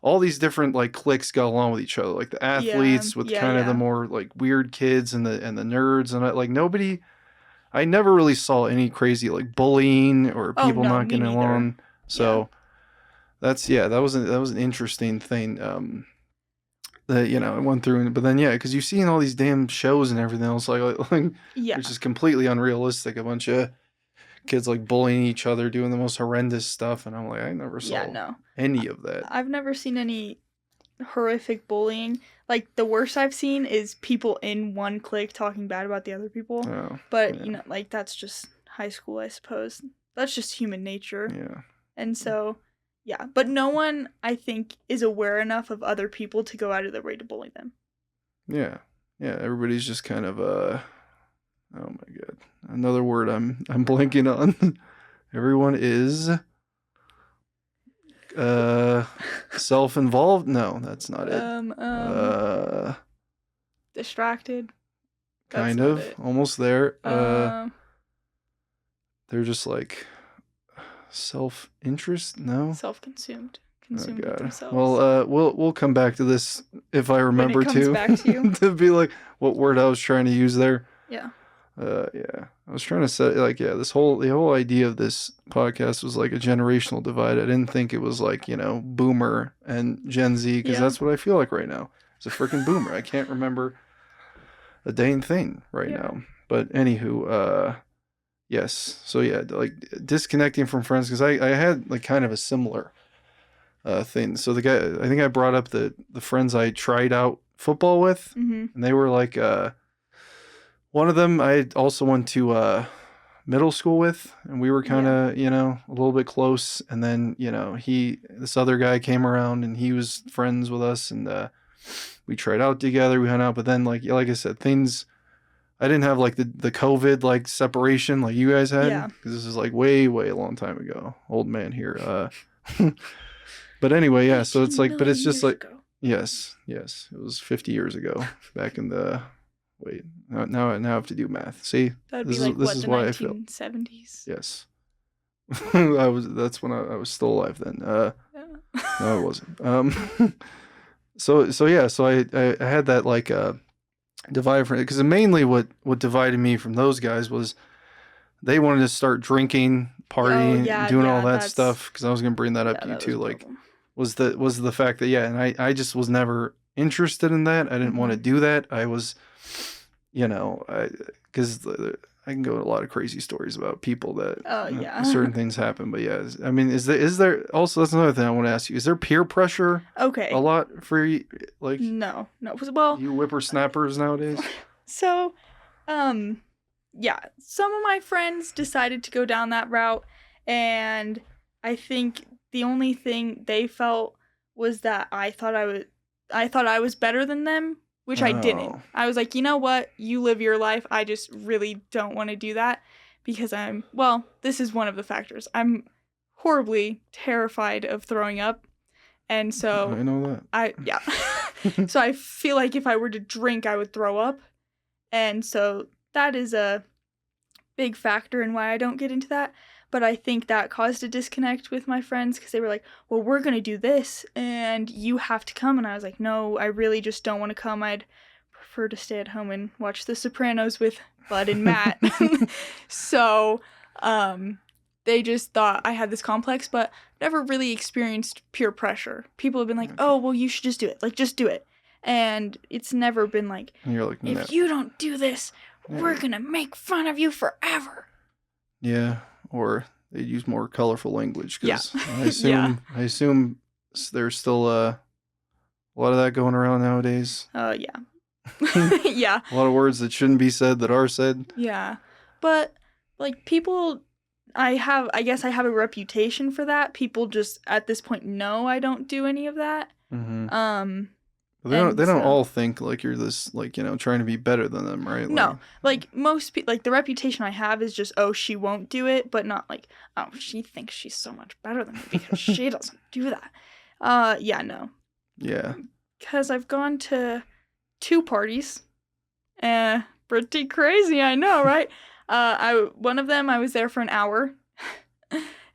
all these different like cliques got along with each other, like the athletes with kind of the more like weird kids and the nerds, and I never really saw any crazy like bullying or people not getting along. So that was an interesting thing. That I went through, but then because you've seen all these damn shows and everything else, which is completely unrealistic. A bunch of kids like bullying each other, doing the most horrendous stuff, and I'm like, I never saw any of that. I've never seen any horrific bullying. Like, the worst I've seen is people in one clique talking bad about the other people. But like, that's just high school, I suppose. That's just human nature. Yeah. And so. Yeah, but no one, I think, is aware enough of other people to go out of their way to bully them. Yeah. Yeah, everybody's just kind of, oh my god. Another word I'm blanking on. Everyone is, self-involved? No, that's not it. Distracted? Kind of. Almost there. They're just like... self-interest? No. Self-consumed. Consumed with themselves. Well, we'll come back to this if I remember when it comes back to you. to be like what word I was trying to use there. Yeah. Yeah. I was trying to say the whole idea of this podcast was like a generational divide. I didn't think it was like, boomer and Gen Z, because that's what I feel like right now. It's a freaking boomer. I can't remember a dang thing right now. But anywho, yes. So yeah, like disconnecting from friends, because I had like kind of a similar thing. So the guy, I think I brought up the friends I tried out football with, and they were like one of them I also went to middle school with, and we were kind of a little bit close. And then this other guy came around, and he was friends with us, and we tried out together. We hung out, but then like I said, things. I didn't have like the COVID like separation like you guys had, because this is like way a long time ago. Old man here. But anyway, so it's like, but it's just like yes, it was 50 years ago. Back in the now I have to do math. See, this is why I feel 1970s. Yes, That's when I was still alive then. No, I wasn't. So I had that like divide for it, because mainly what divided me from those guys was they wanted to start drinking, partying, doing all that stuff, because I was gonna bring that up to you too. Like, was the fact that and I just was never interested in that. I didn't want to do that. I was, because I can go to a lot of crazy stories about people that certain things happen. But I mean, is there also, that's another thing I want to ask you. Is there peer pressure? Okay. A lot for you, like no. Well, you whippersnappers nowadays. So, some of my friends decided to go down that route, and I think the only thing they felt was that I thought I I thought I was better than them, which I didn't. Oh. I was like, you know what? You live your life. I just really don't want to do that because this is one of the factors. I'm horribly terrified of throwing up. And so I know that. So I feel like if I were to drink, I would throw up. And so that is a big factor in why I don't get into that. But I think that caused a disconnect with my friends because they were like, well, we're going to do this and you have to come. And I was like, no, I really just don't want to come. I'd prefer to stay at home and watch The Sopranos with Bud and Matt. So they just thought I had this complex, but never really experienced peer pressure. People have been like, oh, well, you should just do it. Like, just do it. And it's never been like, and you're like, no. If you don't do this, we're going to make fun of you forever. Yeah. Or they'd use more colorful language because Yeah. I assume there's still a lot of that going around nowadays. Yeah. Yeah. A lot of words that shouldn't be said that are said. Yeah. But like people, I guess I have a reputation for that. People just at this point know I don't do any of that. Mm-hmm. But they don't all think like you're this, like, trying to be better than them, right? No, like most people, like the reputation I have is just, oh, she won't do it, but not like, oh, she thinks she's so much better than me because she doesn't do that. Yeah, no. Yeah. Because I've gone to 2 parties. Pretty crazy, I know, right? One of them I was there for an hour,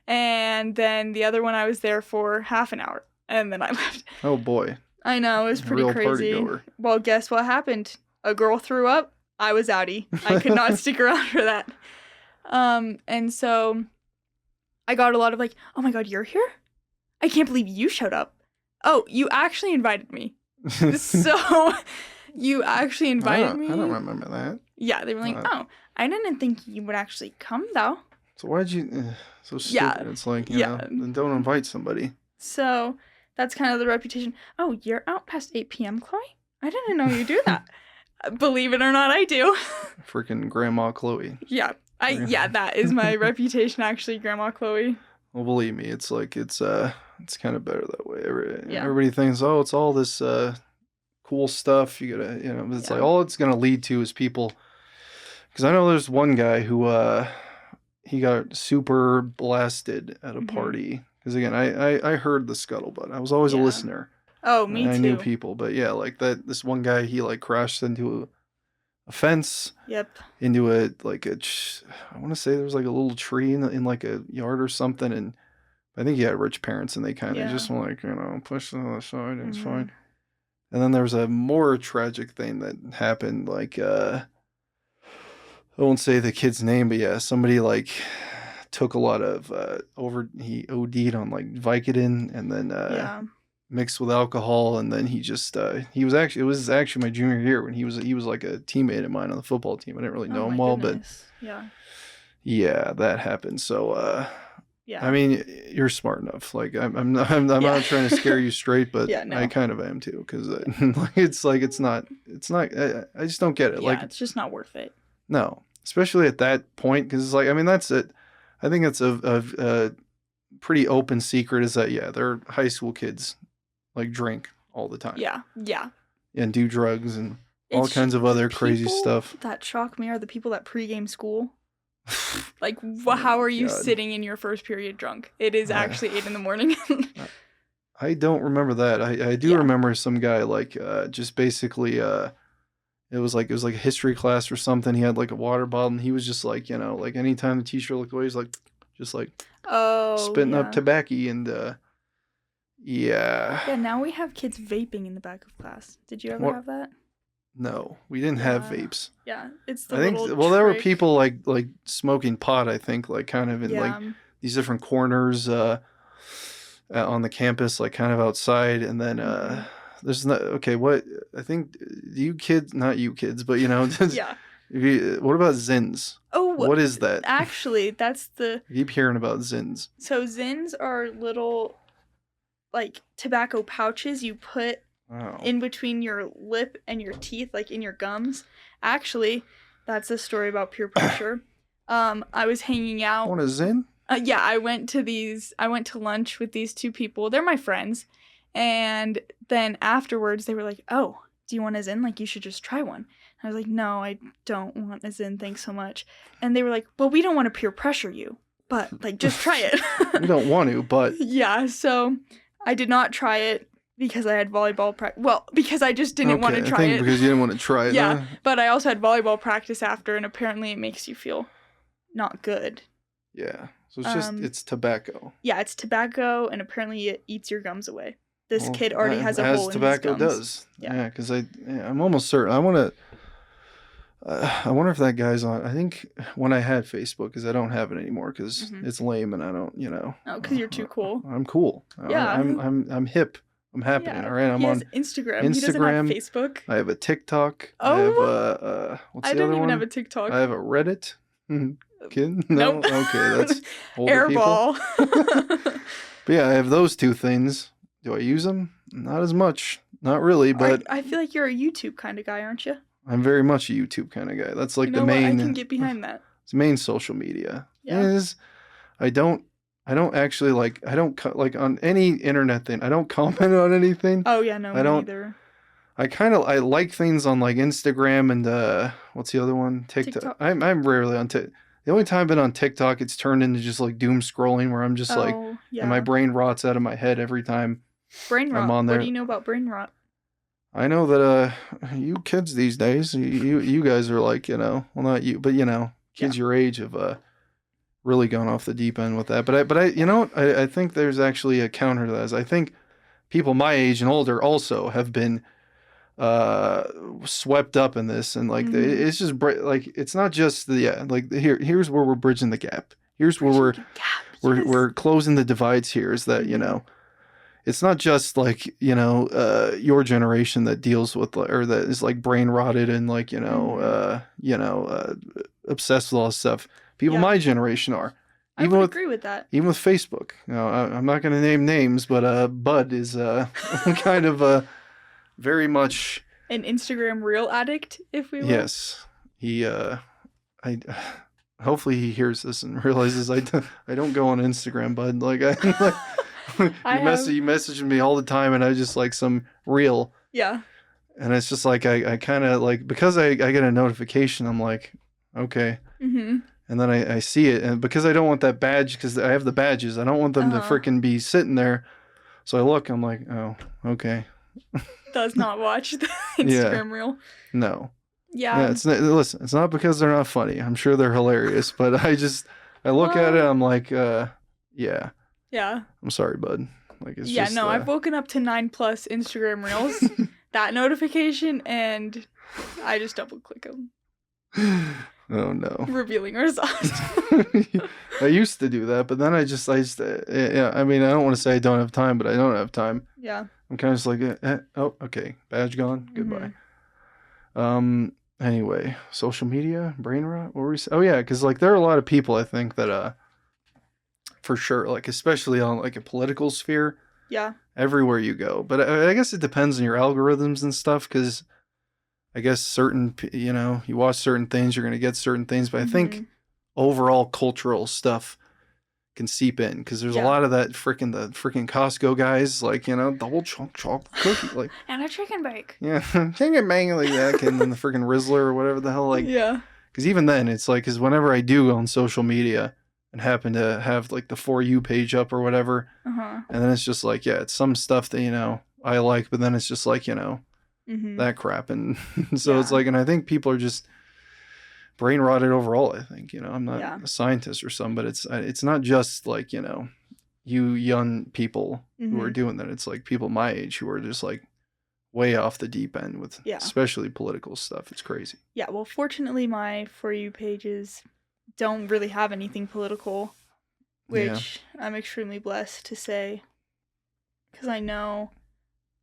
and then the other one I was there for half an hour, and then I left. Oh boy. I know, it was pretty Real crazy. party-goer. Well, guess what happened? A girl threw up. I was outie. I could not stick around for that. And so I got a lot of like, oh my god, you're here? I can't believe you showed up. Oh, you actually invited me. So you actually invited me? I don't remember that. Yeah, they were like, oh, I didn't think you would actually come though. So why'd you... so stupid. Yeah. It's like, then don't invite somebody. So that's kind of the reputation. Oh, you're out past 8 p.m., Chloe? I didn't know you do that. Believe it or not, I do. Freaking Grandma Chloe. Yeah. That is my reputation, actually, Grandma Chloe. Well, believe me, it's like, it's kind of better that way. Everybody thinks, oh, it's all this cool stuff. You gotta, it's like, all it's gonna lead to is people. Because I know there's one guy who, he got super blasted at a party. Because again, I heard the scuttlebutt. I was always a listener. Oh, me too. I knew people, but yeah, like that. This one guy, he like crashed into a fence. Yep. Into I want to say there was like a little tree in like a yard or something, and I think he had rich parents, and they kind of just went like, push to the side, and it's fine. And then there was a more tragic thing that happened. Like I won't say the kid's name, but yeah, somebody like took a lot of he OD'd on like Vicodin, and then mixed with alcohol, and then he just it was actually my junior year when he was like a teammate of mine on the football team. I didn't really know him well, but yeah, that happened. So I mean, you're smart enough. Like I'm not trying to scare you straight, but I kind of am too, because it's not I just don't get it. Like it's just not worth it. No, especially at that point, because it's like, I mean, that's it. I think it's a pretty open secret is that they're high school kids, like drink all the time. Yeah. And do drugs and all kinds of other crazy stuff. That shock me are the people that pregame school. Like, how are you sitting in your first period drunk? It is actually 8 a.m. I don't remember that. I do remember some guy like just basically it was like a history class or something. He had like a water bottle, and he was just like, like anytime the teacher looked away, he's like just like spitting up tobacco, and Yeah, now we have kids vaping in the back of class. Did you ever have that? No, we didn't have vapes. Yeah, it's the I think little there were trick. people like smoking pot, I think, like kind of in like these different corners on the campus, like kind of outside, and then there's what I think you kids, not you kids, but what about Zins? Oh, what is that? Actually, that's the I keep hearing about Zins. So Zins are little like tobacco pouches you put in between your lip and your teeth, like in your gums. Actually, that's a story about peer pressure. I was hanging out. Want a Zin? I went to lunch with these 2 people. They're my friends. And then afterwards, they were like, "Oh, do you want a Zyn? Like, you should just try one." And I was like, "No, I don't want a Zyn. Thanks so much." And they were like, "Well, we don't want to peer pressure you, but like, just try it." You don't want to, but Yeah, so I did not try it because I had volleyball practice. Well, because I just didn't want to I try think it. because you didn't want to try it. Yeah, but I also had volleyball practice after, and apparently it makes you feel not good. Yeah. So it's just it's tobacco. Yeah, it's tobacco, and apparently it eats your gums away. This kid already has a as hole in tobacco his gums. does. Yeah, because I'm almost certain. I wonder if that guy's on. I think when I had Facebook, because I don't have it anymore, because it's lame and I don't, Oh, because you're too cool. I'm cool. Yeah. I'm hip. I'm happening. Yeah. All right. I'm he on has Instagram. He doesn't have Facebook. I have a TikTok. Oh. I have what's I the don't other even one? have a TikTok. I have a Reddit. Kid? No. Nope. Okay, that's older Airball. people. But yeah, I have those two things. Do I use them? Not as much. Not really, but I feel like you're a YouTube kind of guy, aren't you? I'm very much a YouTube kind of guy. That's like the what? main. I can get behind that. It's main social media. Yeah. Is I don't actually like like on any internet thing. I don't comment on anything. Oh yeah, no, I don't either. I like things on like Instagram and what's the other one? TikTok. I'm rarely on TikTok. The only time I've been on TikTok, it's turned into just like doom scrolling where I'm just like, and my brain rots out of my head every time. Brain rot. I'm on there. What do you know about brain rot? I know that you kids these days, you guys are like, well, not you, but kids your age have really gone off the deep end with that. But I think there's actually a counter to that. I think people my age and older also have been swept up in this, and like it's just like it's not just like here's where we're bridging the gap. Here's where we're closing the divides. Here is that it's not just like your generation that deals with or that is like brain rotted and like obsessed with all this stuff. People my generation are. I would agree with that. Even with Facebook. I'm not going to name names, but Bud is kind of very much an Instagram reel addict, if we will. Yes, he. Hopefully he hears this and realizes I don't go on Instagram, Bud. Like you message me all the time, and I just like some reel. Yeah. And it's just like I kind of like because I get a notification, I'm like, okay. Mm-hmm. And then I see it, and because I don't want that badge, because I have the badges, I don't want them to freaking be sitting there. So I look, I'm like, oh, okay. Does not watch the Instagram reel. No. Yeah. Listen, it's not because they're not funny. I'm sure they're hilarious, but I look at it, I'm like, yeah. Yeah. I'm sorry, Bud. Like it's just, I've woken up to 9+ Instagram reels, that notification, and I just double click them. Oh no. Revealing results. I used to do that, but then I mean, I don't want to say I don't have time, but I don't have time. Yeah. I'm kind of just like, oh, okay, badge gone, goodbye. Anyway, social media, brain rot. What were we saying? Oh yeah, because like there are a lot of people I think that for sure, like especially on like a political sphere. Yeah. Everywhere you go, but I guess it depends on your algorithms and stuff, because I guess certain, you watch certain things, you're going to get certain things. But I think overall cultural stuff can seep in, because there's a lot of that the freaking Costco guys, like, double chocolate cookie. Like, and a chicken bake. Yeah, chicken bake like that. And then the freaking Rizzler or whatever the hell. Like, yeah. Because even then, it's like, because whenever I do go on social media and happen to have like the For You page up or whatever, and then it's just like, it's some stuff that, I like, but then it's just like, that crap. And so it's like, and I think people are just brain rotted overall. I think, I'm not a scientist or something, but it's not just like, you young people who are doing that. It's like people my age who are just like way off the deep end with especially political stuff. It's crazy. Yeah. Well, fortunately my For You pages don't really have anything political, which I'm extremely blessed to say, because I know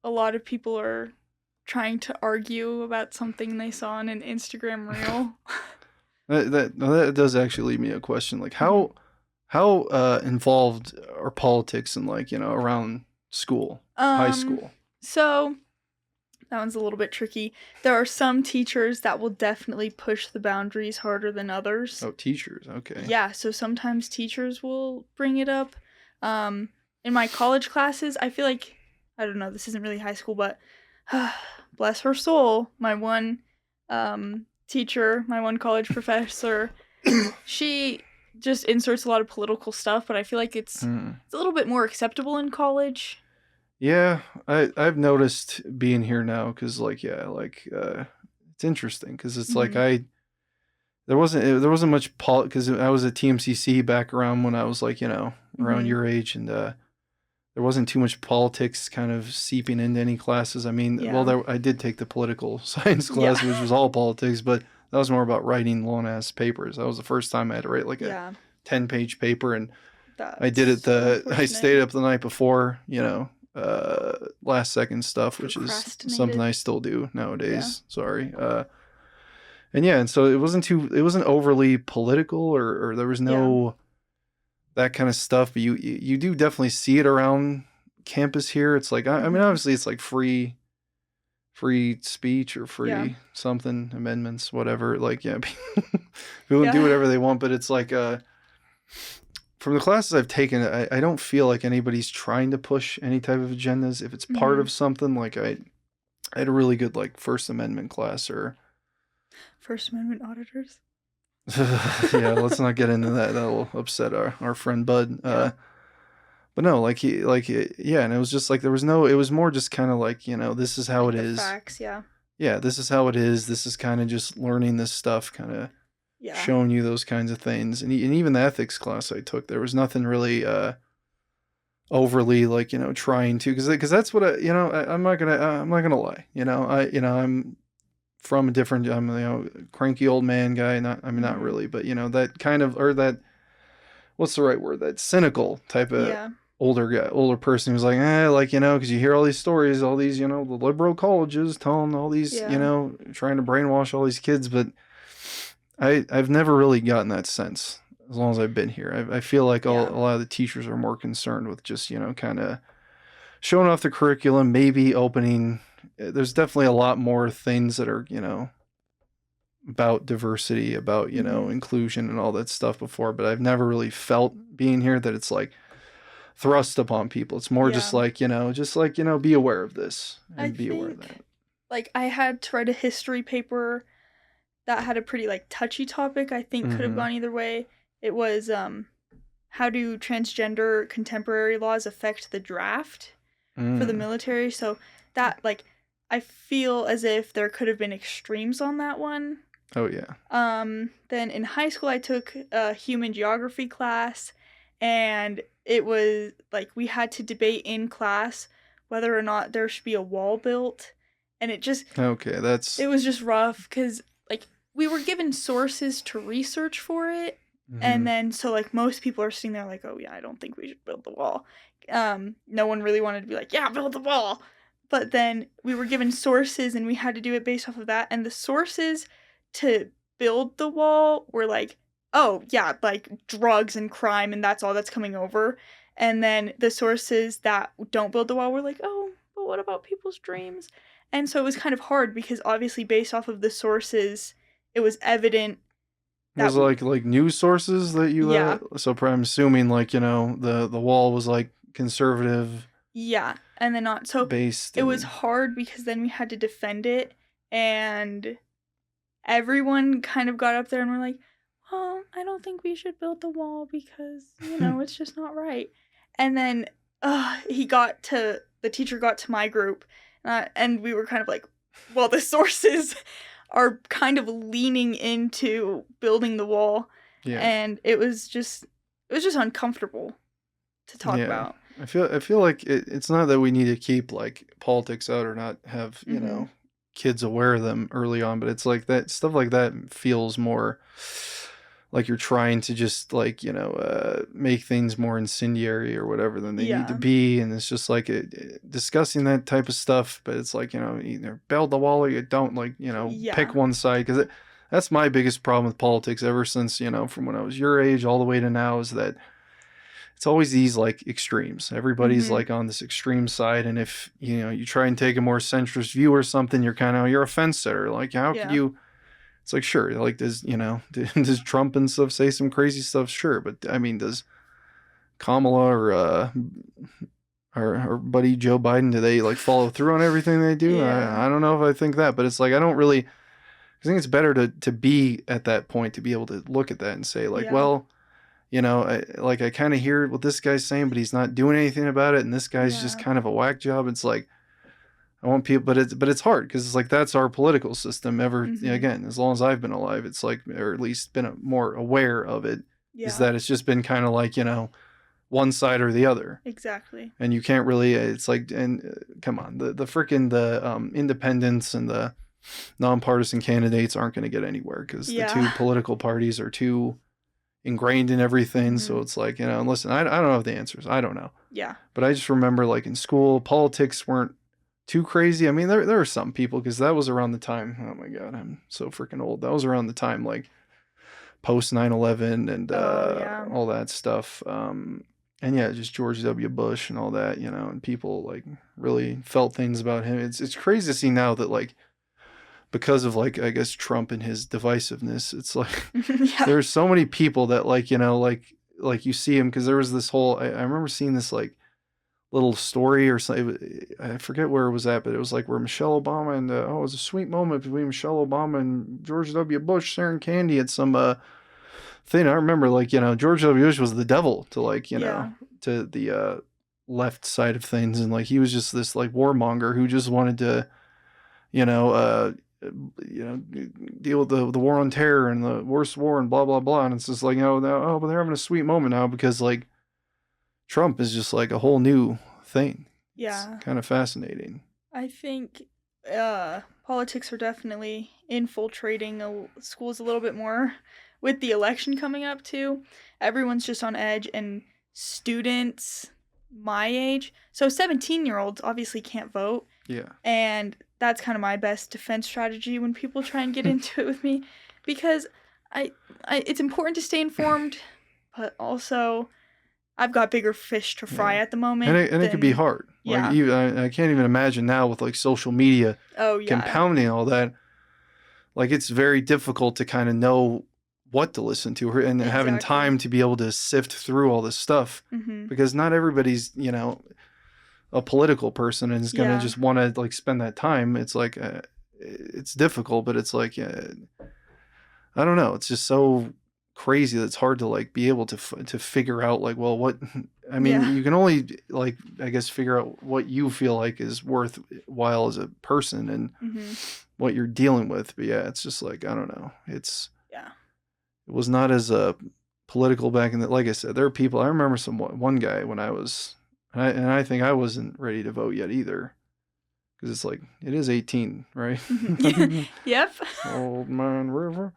a lot of people are trying to argue about something they saw on an Instagram reel. that does actually leave me a question. Like how involved are politics in like, around school, high school? So that one's a little bit tricky. There are some teachers that will definitely push the boundaries harder than others. Oh, teachers. Okay. Yeah. So sometimes teachers will bring it up. In my college classes, I feel like I don't know, this isn't really high school, but bless her soul, my one teacher, my one college professor, she just inserts a lot of political stuff, but I feel like Mm. it's a little bit more acceptable in college. Yeah, I've noticed being here now because it's interesting because it's like Hmm. there wasn't much because I was at TMCC back around when I was like around Hmm. your age, and there wasn't too much politics kind of seeping into any classes. I mean, well, Yeah. I did take the political science Yeah. class, which was all politics, but that was more about writing long ass papers. That was the first time I had to write like a Yeah. 10-page paper, and I That's did it so I unfortunate. stayed up the night before, last second stuff, which is something Procrastinated. I still do Yeah. nowadays. Sorry. And yeah, and so it wasn't overly political, or there was Yeah. no that kind of stuff, but you do definitely see it around campus here. It's like I mean, Hmm. obviously it's like free speech or Yeah. free something amendments, whatever. Like yeah, people can do Yeah. whatever they want, but it's like from the classes I've taken, I don't feel like anybody's trying to push any type of agendas. If it's part Hmm. of something, like I had a really good like First Amendment class, or First Amendment auditors. yeah, let's not get into that. That'll upset our friend Bud. Yeah. But no, yeah, and it was just like there was no. It was more just kind of like this is how Like it the is. facts. Yeah. Yeah, this is how it is. This is kind of just learning this stuff, kind of Yeah. showing you those kinds of things. And even the ethics class I took, there was nothing really overly like trying to, because that's what I'm not gonna lie. I'm from a different, I'm cranky old man guy. Not I mean not Hmm. really, but that kind of, or that, what's the right word, that cynical type of Yeah. older person who's like, because you hear all these stories, all these, the liberal colleges telling all these, Yeah. trying to brainwash all these kids. But I've never really gotten that sense as long as I've been here. I feel like a Yeah. lot of the teachers are more concerned with just, kind of showing off the curriculum, maybe opening. There's definitely a lot more things that are, about diversity, about, Hmm. inclusion and all that stuff before, but I've never really felt being here that it's like thrust upon people. It's more just Yeah. like, be aware of this I and be aware of think that. like I had to write a history paper that had a pretty like touchy topic. I think could have Mm-hmm. gone either way. It was how do transgender contemporary laws affect the draft for the Mm. military? So that like I feel as if there could have been extremes on that one. Oh yeah. Then in high school I took a human geography class, and it was like we had to debate in class whether or not there should be a wall built, and Okay, it that's. was just rough cuz like we were given sources to research for it, and Mm-hmm. then so like most people are sitting there like, "Oh yeah, I don't think we should build the wall." No one really wanted to be like, "Yeah, build the wall." But then we were given sources and we had to do it based off of that, and the sources to build the wall were like, oh yeah, like drugs and crime, and that's all that's coming over. And then the sources that don't build the wall were like, oh, but what about people's dreams? And so it was kind of hard because obviously based off of the sources, it was evident that Was it like news sources that you yeah, so I'm assuming like the wall was like conservative yeah, and then not so based it was and. hard because then we had to defend it, and everyone kind of got up there and were like, "Oh, I don't think we should build the wall because, it's just not right." And then the teacher got to my group, and we were kind of like, "Well, the sources are kind of leaning into building the wall." Yeah. And it was just uncomfortable to talk Yeah. about. I feel like it's not that we need to keep like politics out or not have, Mhm. kids aware of them early on, but it's like that stuff like that feels more like you're trying to just like, make things more incendiary or whatever than they need to Yeah. be. And it's just like discussing that type of stuff, but it's like, either build the wall or you don't, like, pick Yeah. one side. Because that's my biggest problem with politics ever since, from when I was your age all the way to now, is that it's always these like extremes. Everybody's Mhm. like on this extreme side, and if you try and take a more centrist view or something, you're a fence setter. Like, how could Yeah. you? It's like, sure, like does does Trump and stuff say some crazy stuff? Sure, but I mean, does Kamala or our buddy Joe Biden, do they like follow through on everything they do? Yeah. I don't know if I think that, but it's like I don't really. I think it's better to be at that point to be able to look at that and say like, Yeah. well, I kind of hear what this guy's saying, but he's not doing anything about it, and this guy's just Yeah. kind of a whack job. It's like I want people, but it's hard because it's like that's our political system. Mhm. Again, as long as I've been alive, it's like, or at least been more aware of it, is Yeah. that it's just been kind of like one side or the other, Exactly. and you can't really. It's like, and come on, the freaking the independents and the nonpartisan candidates aren't going to get anywhere because the two Yeah. political parties are too ingrained in everything. So Mhm. it's like, listen, I don't have the answers. I don't know. Yeah. But I just remember like in school, politics weren't too crazy. I mean, there were some people because that was around the time. Oh my God, I'm so freaking old. That was around the time like post 9/11 and Oh, yeah. all that stuff. And yeah, just George W. Bush and all that, and people like really felt things about him. It's crazy to see now that like because of like I guess Trump and his divisiveness, it's like Yeah. there's so many people that like like you see him because there was this whole I remember seeing this like little story or something. I forget where it was at, but it was like where Michelle Obama and it was a sweet moment between Michelle Obama and George W. Bush sharing candy at some thing. I remember like George W. Bush was the devil to like Yeah. to the left side of things, and like he was just this like warmonger who just wanted to you know, uh, deal with the war on terror and the worst war and blah blah blah. And it's just like, but they're having a sweet moment now because like Trump is just like a whole new thing. It's Yeah. kind of fascinating. I think politics are definitely infiltrating schools a little bit more with the election coming up too. Everyone's just on edge, and students my age, so 17-year-olds obviously can't vote, Yeah. and that's kind of my best defense strategy when people try and get into it with me, because I, it's important to stay informed, but also I've got bigger fish to fry Yeah. at the moment. It could be hard. Like Yeah. even I can't even imagine now with like social media Oh yeah. compounding all that. Like it's very difficult to kind of know what to listen to and having Exactly. time to be able to sift through all this stuff Mhm. because not everybody's a political person and is going to Yeah. just want to like spend that time. It's like it's difficult, but it's like I don't know. It's just so crazy that it's hard to like be able to to figure out like well what I mean Yeah. you can only like I guess figure out what you feel like is worthwhile as a person and Mhm. what you're dealing with. But yeah, it's just like I don't know. Yeah. It was not as political back in the like I said. There are people. I remember one guy when I was and I think I wasn't ready to vote yet either because it's like it is 18, right? Mhm. Yep. Old Man River.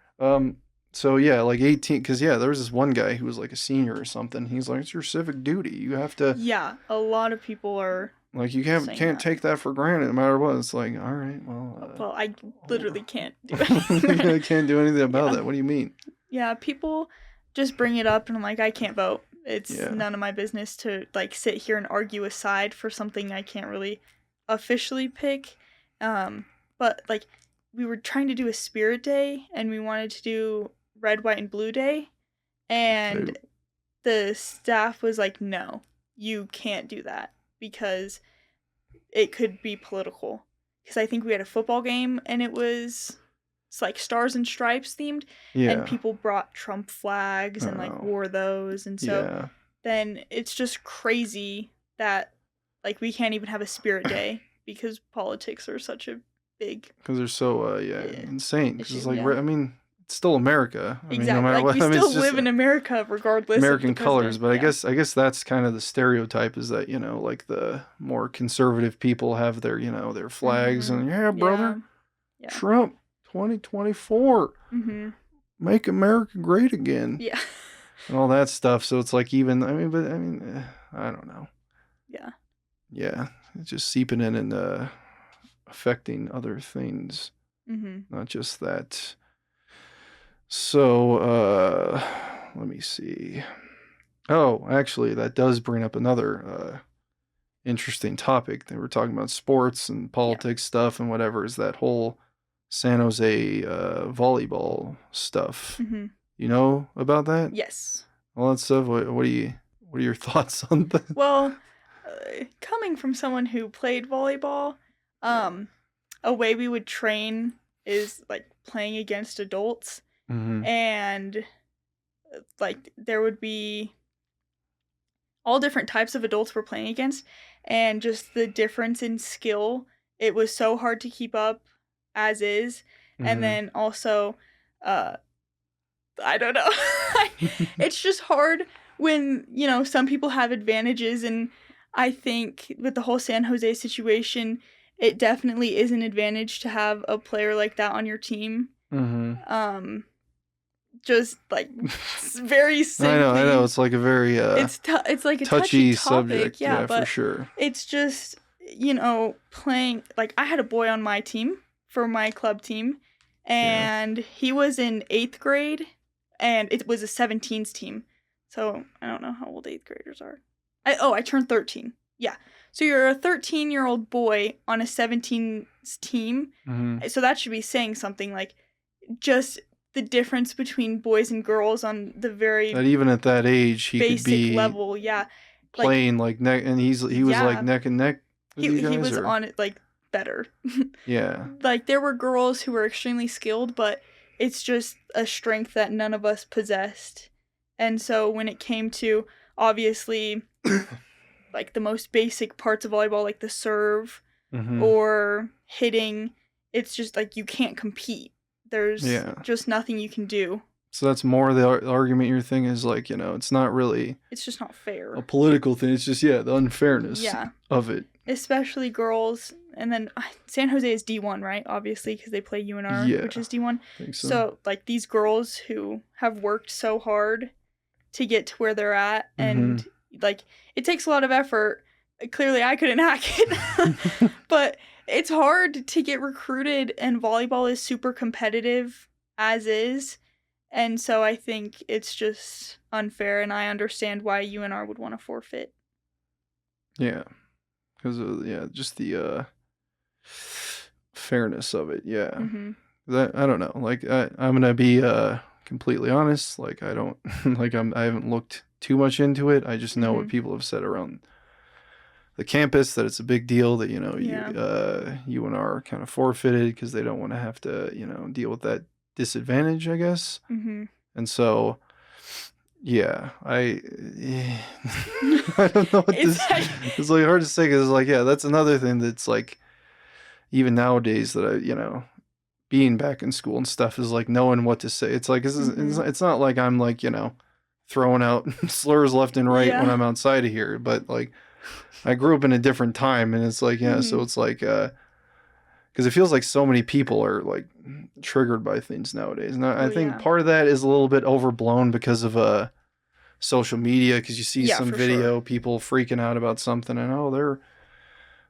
So yeah, like 18. Because yeah, there was this one guy who was like a senior or something. He's like, it's your civic duty. You have to Yeah, a lot of people are like you saying can't that. take that for granted no matter what. It's like all right, well. Well, I literally can't do I anything. can't do anything about Yeah. that. What do you mean? Yeah, people just bring it up and I'm like, I can't vote. It's Yeah. none of my business to like sit here and argue a side for something I can't really officially pick. But like we were trying to do a spirit day and we wanted to do red, white, and blue day, and the staff was like, no, you can't do that because it could be political. Because I think we had a football game and it's like stars and stripes themed, Yeah. and people brought Trump flags and like Oh. wore those, and so Yeah. then it's just crazy that like we can't even have a spirit day because politics are such a big Because they're so Yeah. insane. Because it's issue, like yeah. I mean it's still America. I mean exactly no matter like what. we I mean still it's just live in America regardless American of the colors. president. But Yeah. I guess that's kind of the stereotype is that like the more conservative people have their their flags and yeah brother Yeah. Trump 2024 Mhm. make America great again Yeah. and all that stuff. So it's like even I don't know. Yeah. Yeah, it's just seeping in and affecting other things, Mhm. not just that. So, let me see. Oh, actually, that does bring up another interesting topic. They were talking about sports and politics stuff and whatever. Is that whole San Jose volleyball stuff? Mhm. You know about that? Yes. All that stuff. What are your thoughts on that? Well, coming from someone who played volleyball, a way we would train is like playing against adults, Mm-hmm. and like there would be all different types of adults we're playing against, and just the difference in skill. It was so hard to keep up as is, and Mm-hmm. then also, uh, I don't know. It's just hard when, some people have advantages, and I think with the whole San Jose situation, it definitely is an advantage to have a player like that on your team. Mm-hmm. Just like very I know. simply, It's like a very it's like a touchy touchy topic, subject. yeah, Yeah, for but sure. it's just, playing, like I had a boy on my team for my club team, Yeah. and he was in 8th grade, and it was a 17s team. So I don't know how old 8th graders are. I turned 13. Yeah. So you're a 13-year-old boy on a 17s team. Mm-hmm. So that should be saying something, like just the difference between boys and girls on the very That even at that age, he could basic be level, yeah. playing like neck, and he was like Yeah. neck and neck with you guys. He was or? on it like better. Yeah. Like there were girls who were extremely skilled, but it's just a strength that none of us possessed. And so when it came to, obviously, like the most basic parts of volleyball, like the serve Mm-hmm. or hitting, it's just like you can't compete. There's Yeah. just nothing you can do. So that's more the argument. Your thing is like, it's not really It's just not fair. a political thing. It's just the unfairness Yeah. of it. Especially girls. And then San Jose is D1, right? Obviously, because they play UNR, Yeah. which is D1. I think so. So, like, these girls who have worked so hard to get to where they're at, and, like, it takes a lot of effort. Clearly, I couldn't hack it. But it's hard to get recruited, and volleyball is super competitive as is. And so I think it's just unfair, and I understand why UNR would want to forfeit. Yeah. Because just the fairness of it. Yeah. Mm-hmm. That I don't know. Like I'm gonna be completely honest. Like I don't like I haven't looked too much into it. I just know what people have said around the campus, that it's a big deal that you and are kind of forfeited because they don't want to have to deal with that disadvantage, I guess. Mm-hmm. And so yeah, I don't know what it's like hard to say, because like that's another thing that's like even nowadays that I being back in school and stuff is like knowing what to say. It's like it's not like I'm like throwing out slurs left and right when I'm outside of here, but like I grew up in a different time, and it's like so it's like because it feels like so many people are like triggered by things nowadays, and I think part of that is a little bit overblown because of social media, because you see some video people freaking out about something, and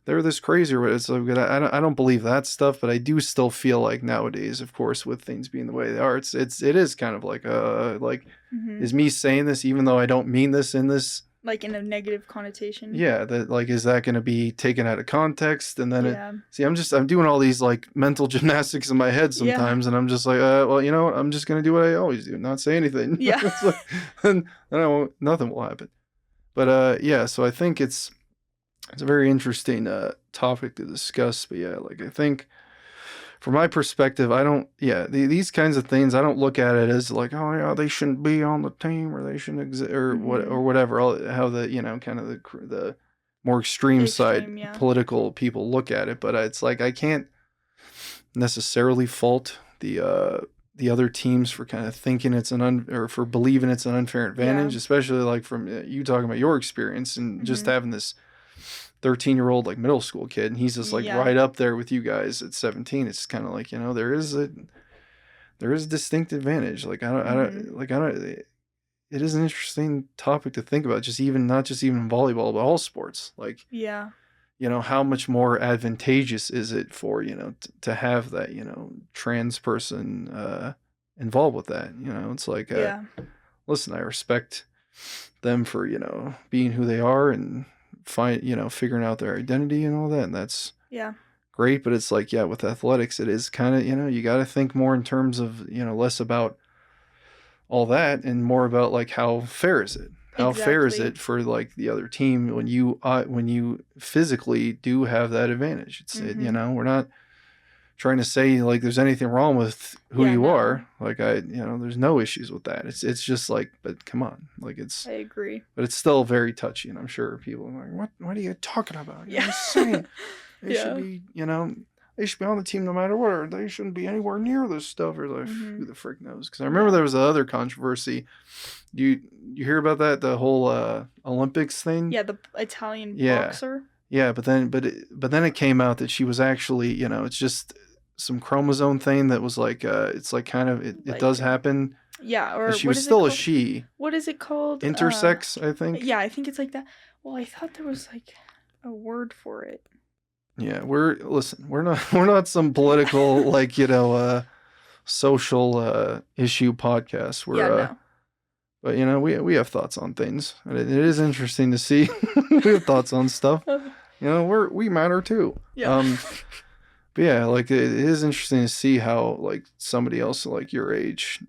they're this crazy, or it's like I don't believe that stuff, but I do still feel like nowadays, of course, with things being the way they are, it is kind of like is me saying this even though I don't mean this in this, like in a negative connotation. Yeah, that like, is that going to be taken out of context? And then I'm doing all these like mental gymnastics in my head sometimes, and I'm just like, well, you know what? I'm just going to do what I always do, not say anything. Yeah. And nothing will happen. But so I think it's a very interesting topic to discuss. But yeah, like I think from my perspective, I don't, these kinds of things, I don't look at it as like, oh yeah, they shouldn't be on the team, or they shouldn't exist, or what, or whatever. How the kind of the more extreme side political people look at it. But it's like I can't necessarily fault the other teams for kind of thinking it's or for believing it's an unfair advantage, especially like from you talking about your experience and just having this 13-year-old like middle school kid, and he's just like right up there with you guys at 17. It's kind of like there is a distinct advantage. Like I don't. It is an interesting topic to think about. Not just even volleyball, but all sports. Like how much more advantageous is it for to have that trans person involved with that? It's like listen, I respect them for being who they are and figuring out their identity and all that, and that's great. But it's like with athletics, it is kind of you got to think more in terms of less about all that and more about like how fair is it, How fair is Exactly. it for like the other team when you physically do have that advantage? Mhm. We're not trying to say like there's anything wrong with who Yeah, you no. are. Like there's no issues with that. It's just like, but come on, like I agree. but it's still very touchy, and I'm sure people are like, what are you talking about? You're Yeah. insane. They should Yeah. be, they should be on the team no matter what, or they shouldn't be anywhere near this stuff, or like, who Mhm. the frick knows? Because I remember Yeah. there was other controversy. You you hear about that, the whole Olympics thing? Yeah, the Italian Yeah, boxer. yeah, but then it came out that she was actually, it's just some chromosome thing that was like, it's like kind of it Like does happen, yeah, but or she what was is it still a called? she, What is it called? intersex, I think. Yeah, I think it's like that. Well, I thought there was like a word for it. Yeah, we're not we're not some political like social issue podcast. Yeah, no. But we have thoughts on things, and it is interesting to see. We have thoughts on stuff. We matter too. Yeah. But yeah, like it is interesting to see how like somebody else like your age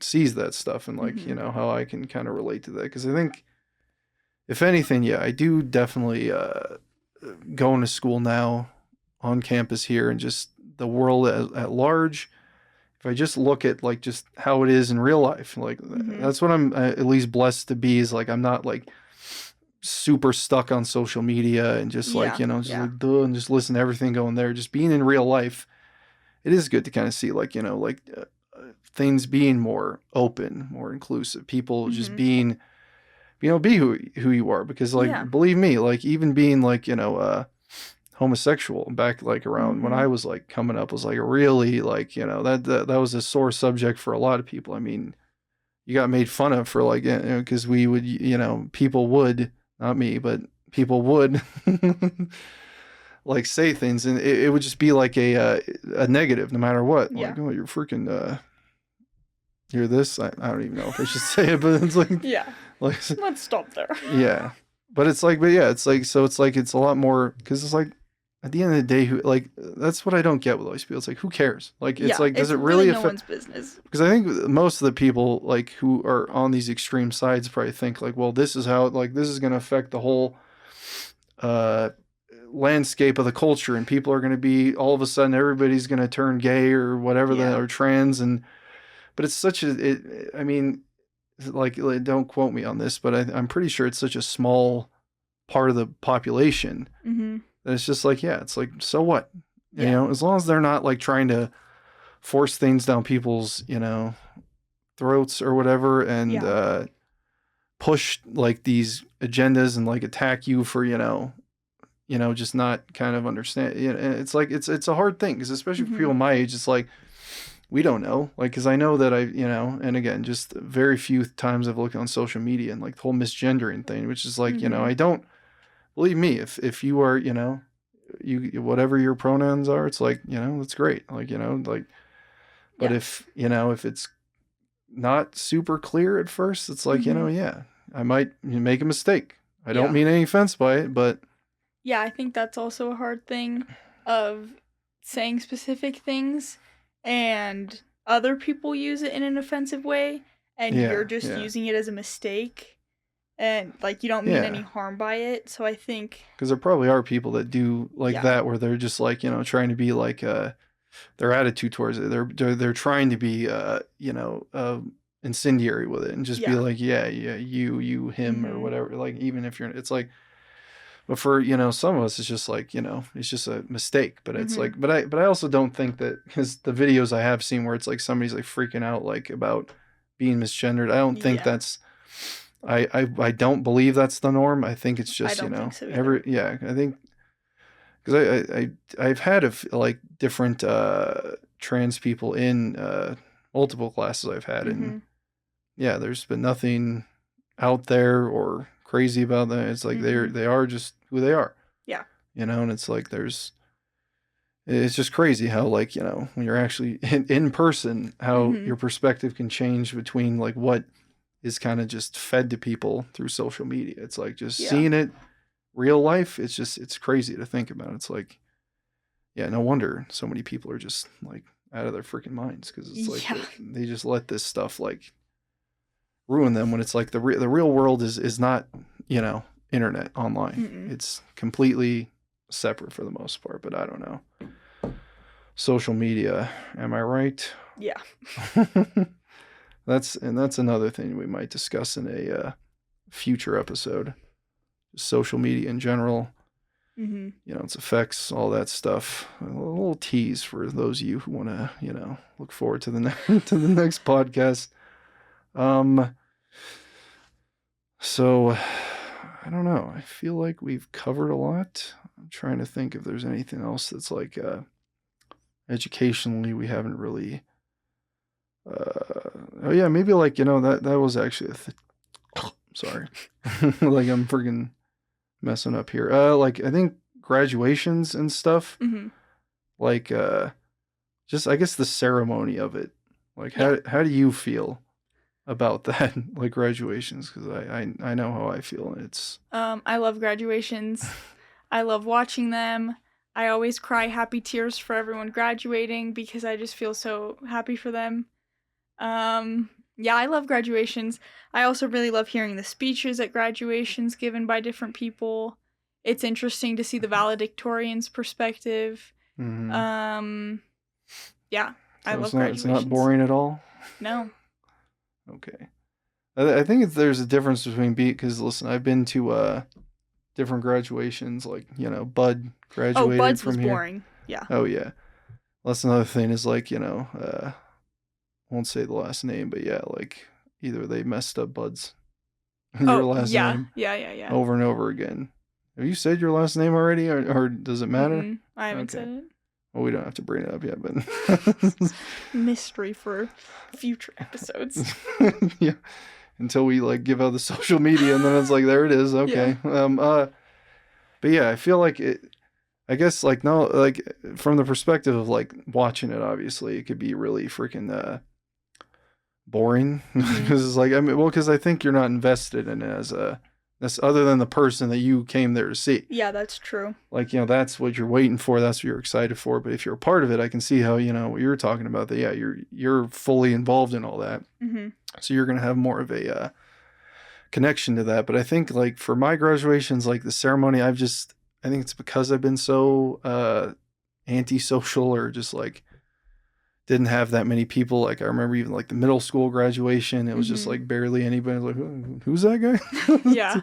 sees that stuff, and like Mhm. how I can kind of relate to that, because I think if anything, yeah, I do definitely going to school now on campus here, and just the world at large. If I just look at like just how it is in real life, like Mhm. that's what I'm at least blessed to be, is like I'm not like super stuck on social media and just like, Yeah. just Yeah. like duh, and just listen to everything going there. Just being in real life, it is good to kind of see like, things being more open, more inclusive, people just Mhm. being, be who you are. Because Yeah. like, believe me, like even being like, homosexual back like around when I Mhm. was like coming up was like a really like, that was a sore subject for a lot of people. I mean, you got made fun of for like, because we would, people would, not me, but people would like say things, and it would just be like a negative no matter what. Yeah. Like, oh, you're freaking, you're this. I don't even know if I should say it, but it's Yeah. like, Let's stop there. yeah. But yeah, it's like, so it's like, it's a lot more, because it's like, at the end of the day, who like, that's what I don't get with all these people. It's like, who cares? Like, it's Yeah, like, does it's it really really no affect? one's business. Because I think most of the people like who are on these extreme sides probably think like, well, this is how like this is going to affect the whole uh, landscape of the culture, and people are going to be all of a sudden everybody's going to turn gay or whatever Yeah. or trans, and but it's such a I mean, like, don't quote me on this, but I'm pretty sure it's such a small part of the population Mhm. that it's just like, yeah, it's like, so what, Yeah. as long as they're not like trying to force things down people's throats or whatever, and Yeah. push like these agendas and like attack you for just not kind of understand. It's like it's a hard thing, because especially for Mhm. people my age, it's like we don't know, like, because I know that and again, just very few times I've looked on social media and like the whole misgendering thing, which is like, Mhm. I don't, believe me, if you are, you whatever your pronouns are, it's like, that's great, like, like, but Yeah. if it's not super clear at first, it's like, Mhm. yeah, I might make a mistake. I don't Yeah. mean any offense by it, but Yeah, I think that's also a hard thing of saying specific things and other people use it in an offensive way and you're yeah, just yeah, using it as a mistake and like you don't mean any yeah. harm by it. So I think Because there probably are people that do like yeah. that, where they're just like, trying to be like, their attitude towards it. They're trying to be, incendiary with it, and just be Yeah. like, yeah, yeah, you, him, or Mhm. whatever. Like, even if it's like, but for some of us, it's just like, it's just a mistake. But it's Mhm. like, but I also don't think that, because the videos I have seen where it's like somebody's like freaking out like about being misgendered, I don't think Yeah. that's, I don't believe that's the norm. I think it's I just, don't think so either. yeah, I think, because I've had like different trans people in multiple classes I've had, and Mhm. yeah, there's been nothing out there or crazy about them. It's like Mhm. they are just who they are, Yeah. and it's like it's just crazy how, like, when you're actually in person, how your Mhm. perspective can change between like what is kind of just fed to people through social media. It's like just Yeah. seeing it real life. It's crazy to think about. It's like, yeah, no wonder so many people are just like out of their freaking minds, because it's like Yeah. they just let this stuff like ruin them when it's like the real world is not, internet online. Mm-mm. It's completely separate for the most part, but I don't know. Social media, am I right? Yeah. That's another thing we might discuss in a future episode. Social media in general, Mm-hmm. its effects, all that stuff. A little tease for those of you who want to, look forward to the to the next podcast. So I don't know. I feel like we've covered a lot. I'm trying to think if there's anything else that's like educationally we haven't really. Oh yeah, maybe like that was actually sorry, like I'm freaking messing up here. Like I think graduations and stuff. Mm-hmm. Like just I guess the ceremony of it. Like Yeah. how do you feel about that? Like graduations, because I know how I feel, and it's I love graduations. I love watching them. I always cry happy tears for everyone graduating because I just feel so happy for them. Yeah, I love graduations. I also really love hearing the speeches at graduations given by different people. It's interesting to see the valedictorian's perspective. mhm. Um, yeah, I So love it's not graduations. boring at all. No. Okay, I think there's a difference between because listen, I've been to different graduations, like Bud Oh, graduated Bud's was from here. boring. Yeah. Oh yeah, that's another thing is like won't say the last name, but yeah, like either they messed up Bud's your Oh, last yeah. name Yeah. over and over again. Have you said your last name already, or does it matter? Mm-mm. I haven't Okay. said it. Well, we don't have to bring it up yet, but Mystery for future episodes. yeah, until we like give out the social media, and then it's like there it is. Okay. But yeah, I feel like it. I guess like no, like from the perspective of like watching it, obviously it could be really freaking boring because it's like because I think you're not invested in it as that's other than the person that you came there to see. Yeah, that's true. Like that's what you're waiting for, that's what you're excited for. But if you're a part of it, I can see how what you're talking about. That yeah, you're fully involved in all that, so you're gonna have more of a connection to that. But I think like for my graduations, like the ceremony, I think it's because I've been so antisocial or just like didn't have that many people. Like I remember even like the middle school graduation, it was just like barely anybody. Like who's that guy? Yeah.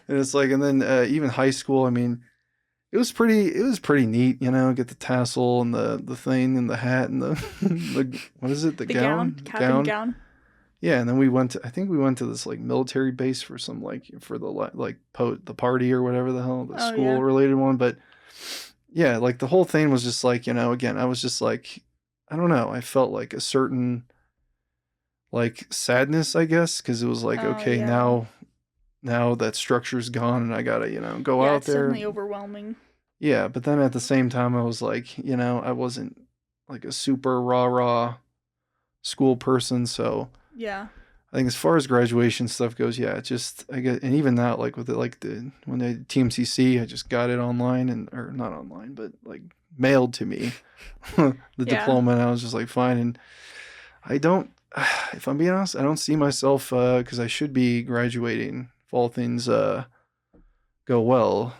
And it's like, and then even high school. I mean, it was pretty neat. Get the tassel and the thing and the hat and the what is it? The gown, Cap and gown. Yeah, and then I think we went to this like military base for some like for the like the party or whatever the hell, the school related one. But yeah, like the whole thing was just like again, I was just like I don't know, I felt like a certain like sadness, I guess, because it was like okay, now that structure's gone and I gotta go out it's there. definitely overwhelming. Yeah, but then at the same time, I was like I wasn't like a super rah school person, so. Yeah. I think as far as graduation stuff goes, yeah, I get, and even that, like with it, like when they did TMCC, I just got it online or not online, but like mailed to me the diploma, and I was just like, fine. And I don't, if I'm being honest, I don't see myself, because I should be graduating if all things go well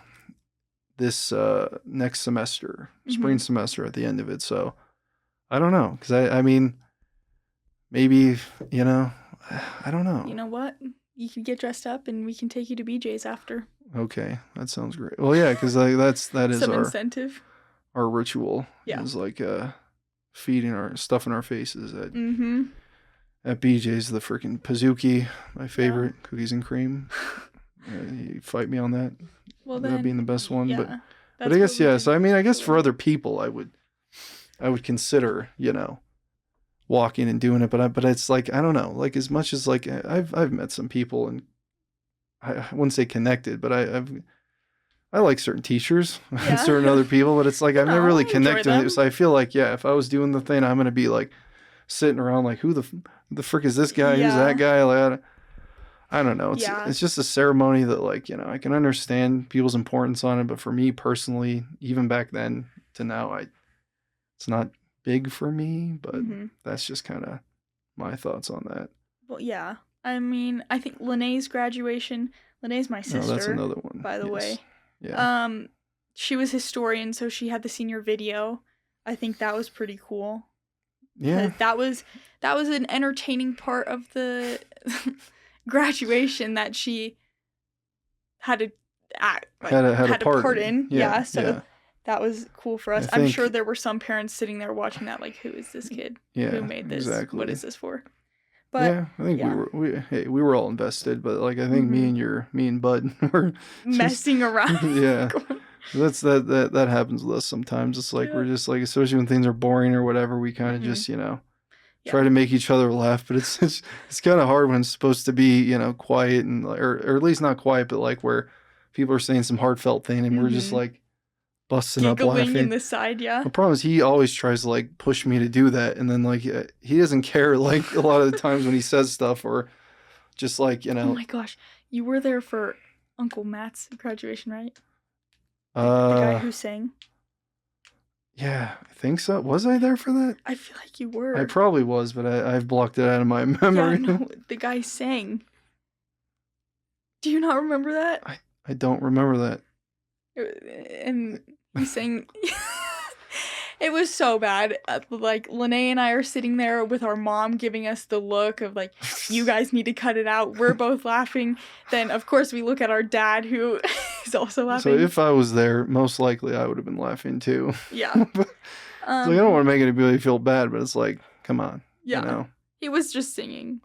this next semester, spring semester at the end of it. So I don't know, because I mean, maybe, I don't know. You know what? You could get dressed up and we can take you to BJ's after. Okay, that sounds great. Well, yeah, because that is some our incentive. Our ritual. Yeah. Is like feeding our stuff in our faces at BJ's, the freaking Pizookie, my favorite, cookies and cream. You fight me on that. Well, that being the best one, yeah, but I guess yeah. So I mean, I guess for other people, I would consider walking and doing it, but it's like I don't know, like as much as like I've met some people and I wouldn't say connected, but I like certain teachers and certain other people, but it's like I've never really connected with it. So I feel like if I was doing the thing, I'm gonna be like sitting around like who the frick is this guy? Who's that guy? Like I don't know. It's just a ceremony that like I can understand people's importance on it, but for me personally, even back then to now, it's not big for me, but that's just kind of my thoughts on that. Well, yeah. I mean, I think Lene graduation. Lene's my No, that's sister, another one. by the Yes. way. Yeah. She was historian, so she had the senior video. I think that was pretty cool. Yeah. That was an entertaining part of the graduation that she had to act, like, Had a had a part in. in. Yeah, so that was cool for us. I I'm think- sure there were some parents sitting there watching that, like, who is this kid? Yeah. Who made this? Exactly. What is this for? But yeah, I think we were all invested, but like I think Mhm. me and Bud were messing around. Yeah. That happens with us sometimes. It's like we're just like, especially when things are boring or whatever, we kind of just, you know, try to make each other laugh, but it's kind of hard when it's supposed to be, you know, quiet and or at least not quiet, but like where people are saying some heartfelt thing and we're just like busting up giggling laughing. in the side, yeah. The problem is he always tries to like push me to do that, and then like he doesn't care like a lot of the times when he says stuff or just like, you know. Oh my gosh, you were there for Uncle Matt's graduation, right? The guy who sang. Yeah, I think so. Was I there for that? I feel like you were. I probably was, but I've blocked it out of my memory. Yeah, no, the guy sang. Do you not remember that? I don't remember that. And he sang. It was so bad. Like, Lene and I are sitting there with our mom giving us the look of like, you guys need to cut it out. We're both laughing. Then, of course, we look at our dad, who is also laughing. So if I was there, most likely I would have been laughing too. Yeah. Like, I don't want to make anybody feel bad, but it's like, come on. Yeah. You know? He was just singing.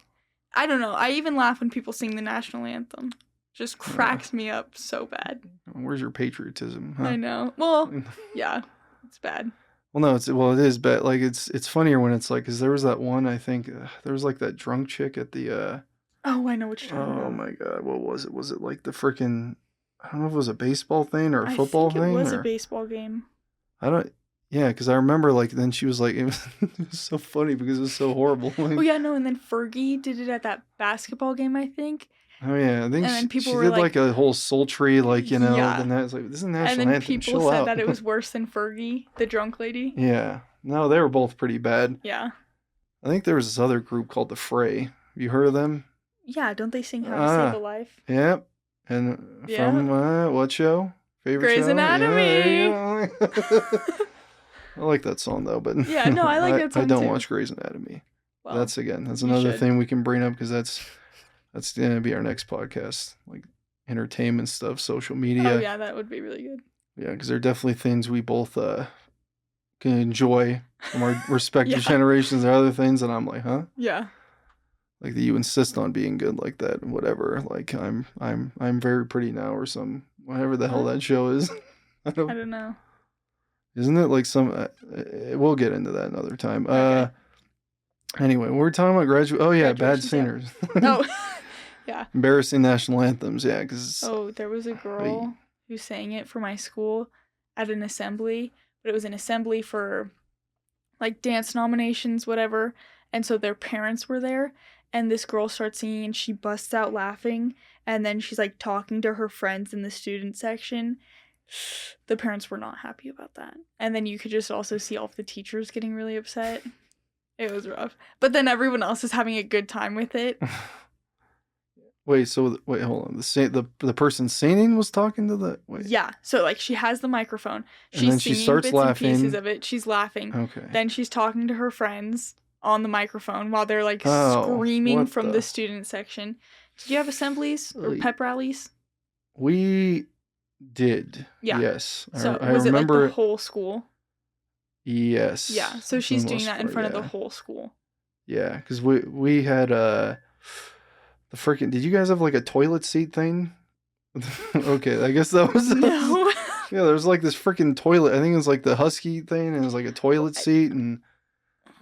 I don't know. I even laugh when people sing the national anthem. Just cracks me up so bad. Where's your patriotism? Huh? I know. Well, yeah, it's bad. Well, no, it is bad. Like it's funnier when it's like, cause there was that one, I think there was like that drunk chick at the. Oh, I know what you're talking about. Oh my God, what was it? Was it like the freaking? I don't know if it was a baseball thing or a football thing. It was a baseball game. I don't. Yeah, because I remember like then she was like, it was so funny because it was so horrible. Like, oh yeah, no, and then Fergie did it at that basketball game, I think. Oh yeah, I think she did like a whole sultry, like, you know, then that's like, this is national anthem. And then people said out. that it was worse than Fergie, the drunk lady. Yeah, no, they were both pretty bad. Yeah. I think there was this other group called the Fray. Have you heard of them? Yeah, don't they sing How to Save a Life? Yep. And from what show? Favorite Grey's show? Anatomy. Yeah, I like that song though, but yeah, no, I like that song I don't too. watch Grey's Anatomy. Well, that's another thing we can bring up because that's gonna be our next podcast, like entertainment stuff, social media. Oh yeah, that would be really good. Yeah, because they're definitely things we both can enjoy from our respective generations. There are other things that I'm like, huh? Yeah. Like that you insist on being good like that, whatever. Like I'm very pretty now or some whatever the hell that show is. I don't know. Isn't it like some? We'll get into that another time. Okay. Anyway, we're talking about graduate. Oh yeah, bad singers. Oh, yeah. Embarrassing national anthems. Yeah, because. Oh, there was a girl who sang it for my school at an assembly, but it was an assembly for like dance nominations, whatever. And so their parents were there, and this girl starts singing, and she busts out laughing, and then she's like talking to her friends in the student section. The parents were not happy about that. And then you could just also see all of the teachers getting really upset. It was rough. But then everyone else is having a good time with it. Wait, hold on. The person singing was talking to the Yeah. So like she has the microphone. She's singing starts bits laughing. and pieces of it. She's laughing. Okay. Then she's talking to her friends on the microphone while they're like screaming from the student section. Did you have assemblies or pep rallies? We did. Yeah. Yes. So I was remember it like the whole school? Yes. Yeah. So she's doing that in front of the whole school. Yeah, because we had the freaking. Did you guys have like a toilet seat thing? Okay, I guess that was. No. Yeah, there was like this freaking toilet. I think it was like the Husky thing, and it was like a toilet seat, and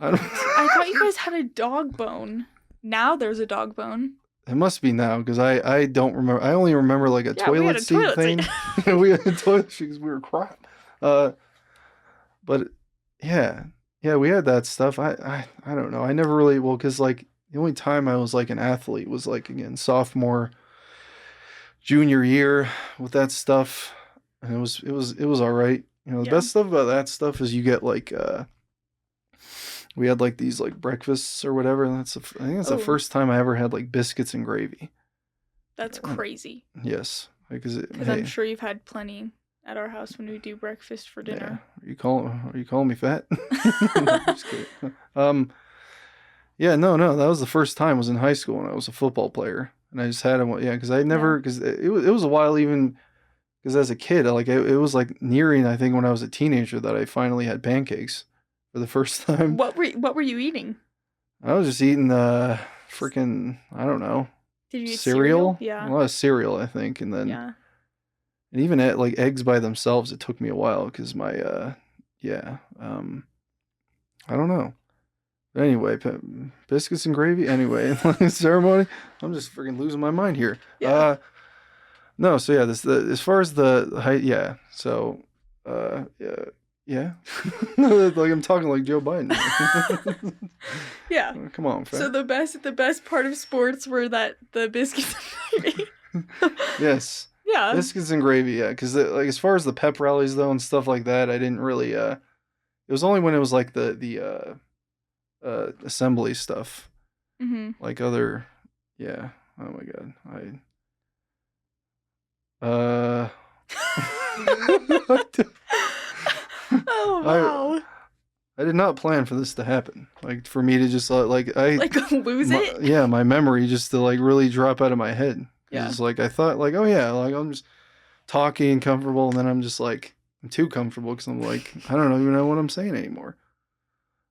I thought you guys had a dog bone. Now there's a dog bone. It must be now because I don't remember. I only remember like a toilet seat thing. We had a toilet seat because we were crap. But yeah, we had that stuff. I don't know. I never really because like the only time I was like an athlete was like again sophomore, junior year with that stuff, and it was all right. You know, the best stuff about that stuff is you get like we had like these like breakfasts or whatever. And I think that's the Oh, first time I ever had like biscuits and gravy. that's crazy. Yes, because Because I'm sure you've had plenty at our house when we do breakfast for yeah. dinner. Are you calling me fat? Just kidding. Yeah, no, that was the first time. I was in high school when I was a football player, and I just had them. Yeah, because I Yeah. never because it was a while even because as a kid, like it was like nearing I think when I was a teenager that I finally had pancakes for the first time. What were you eating? I was just eating freaking I don't know Did you eat cereal? cereal, a Yeah. lot of cereal I think, and then Yeah. and even at like eggs by themselves, it took me a while because my yeah I don't know. But anyway, biscuits and gravy. Anyway, ceremony. I'm just freaking losing my mind here. Yeah. No, so yeah, as far as the height, yeah. So, yeah, yeah. Like I'm talking like Joe Biden. Yeah. Come on, So fam. the best part of sports were that the biscuits and gravy. Yes, Yeah. biscuits and gravy. Yeah, because like as far as the pep rallies though and stuff like that, I didn't really. It was only when it was like the assembly stuff, Mm-hmm. like other. Yeah. Oh my god. Uh. Oh I wow. I did not plan for this to happen. Like for me to just like Like lose it? yeah, my memory just to like really drop out of my head Yeah. because like I thought like oh yeah, like I'm just talking and comfortable, and then I'm just like I'm too comfortable because I'm like I don't even know what I'm saying anymore.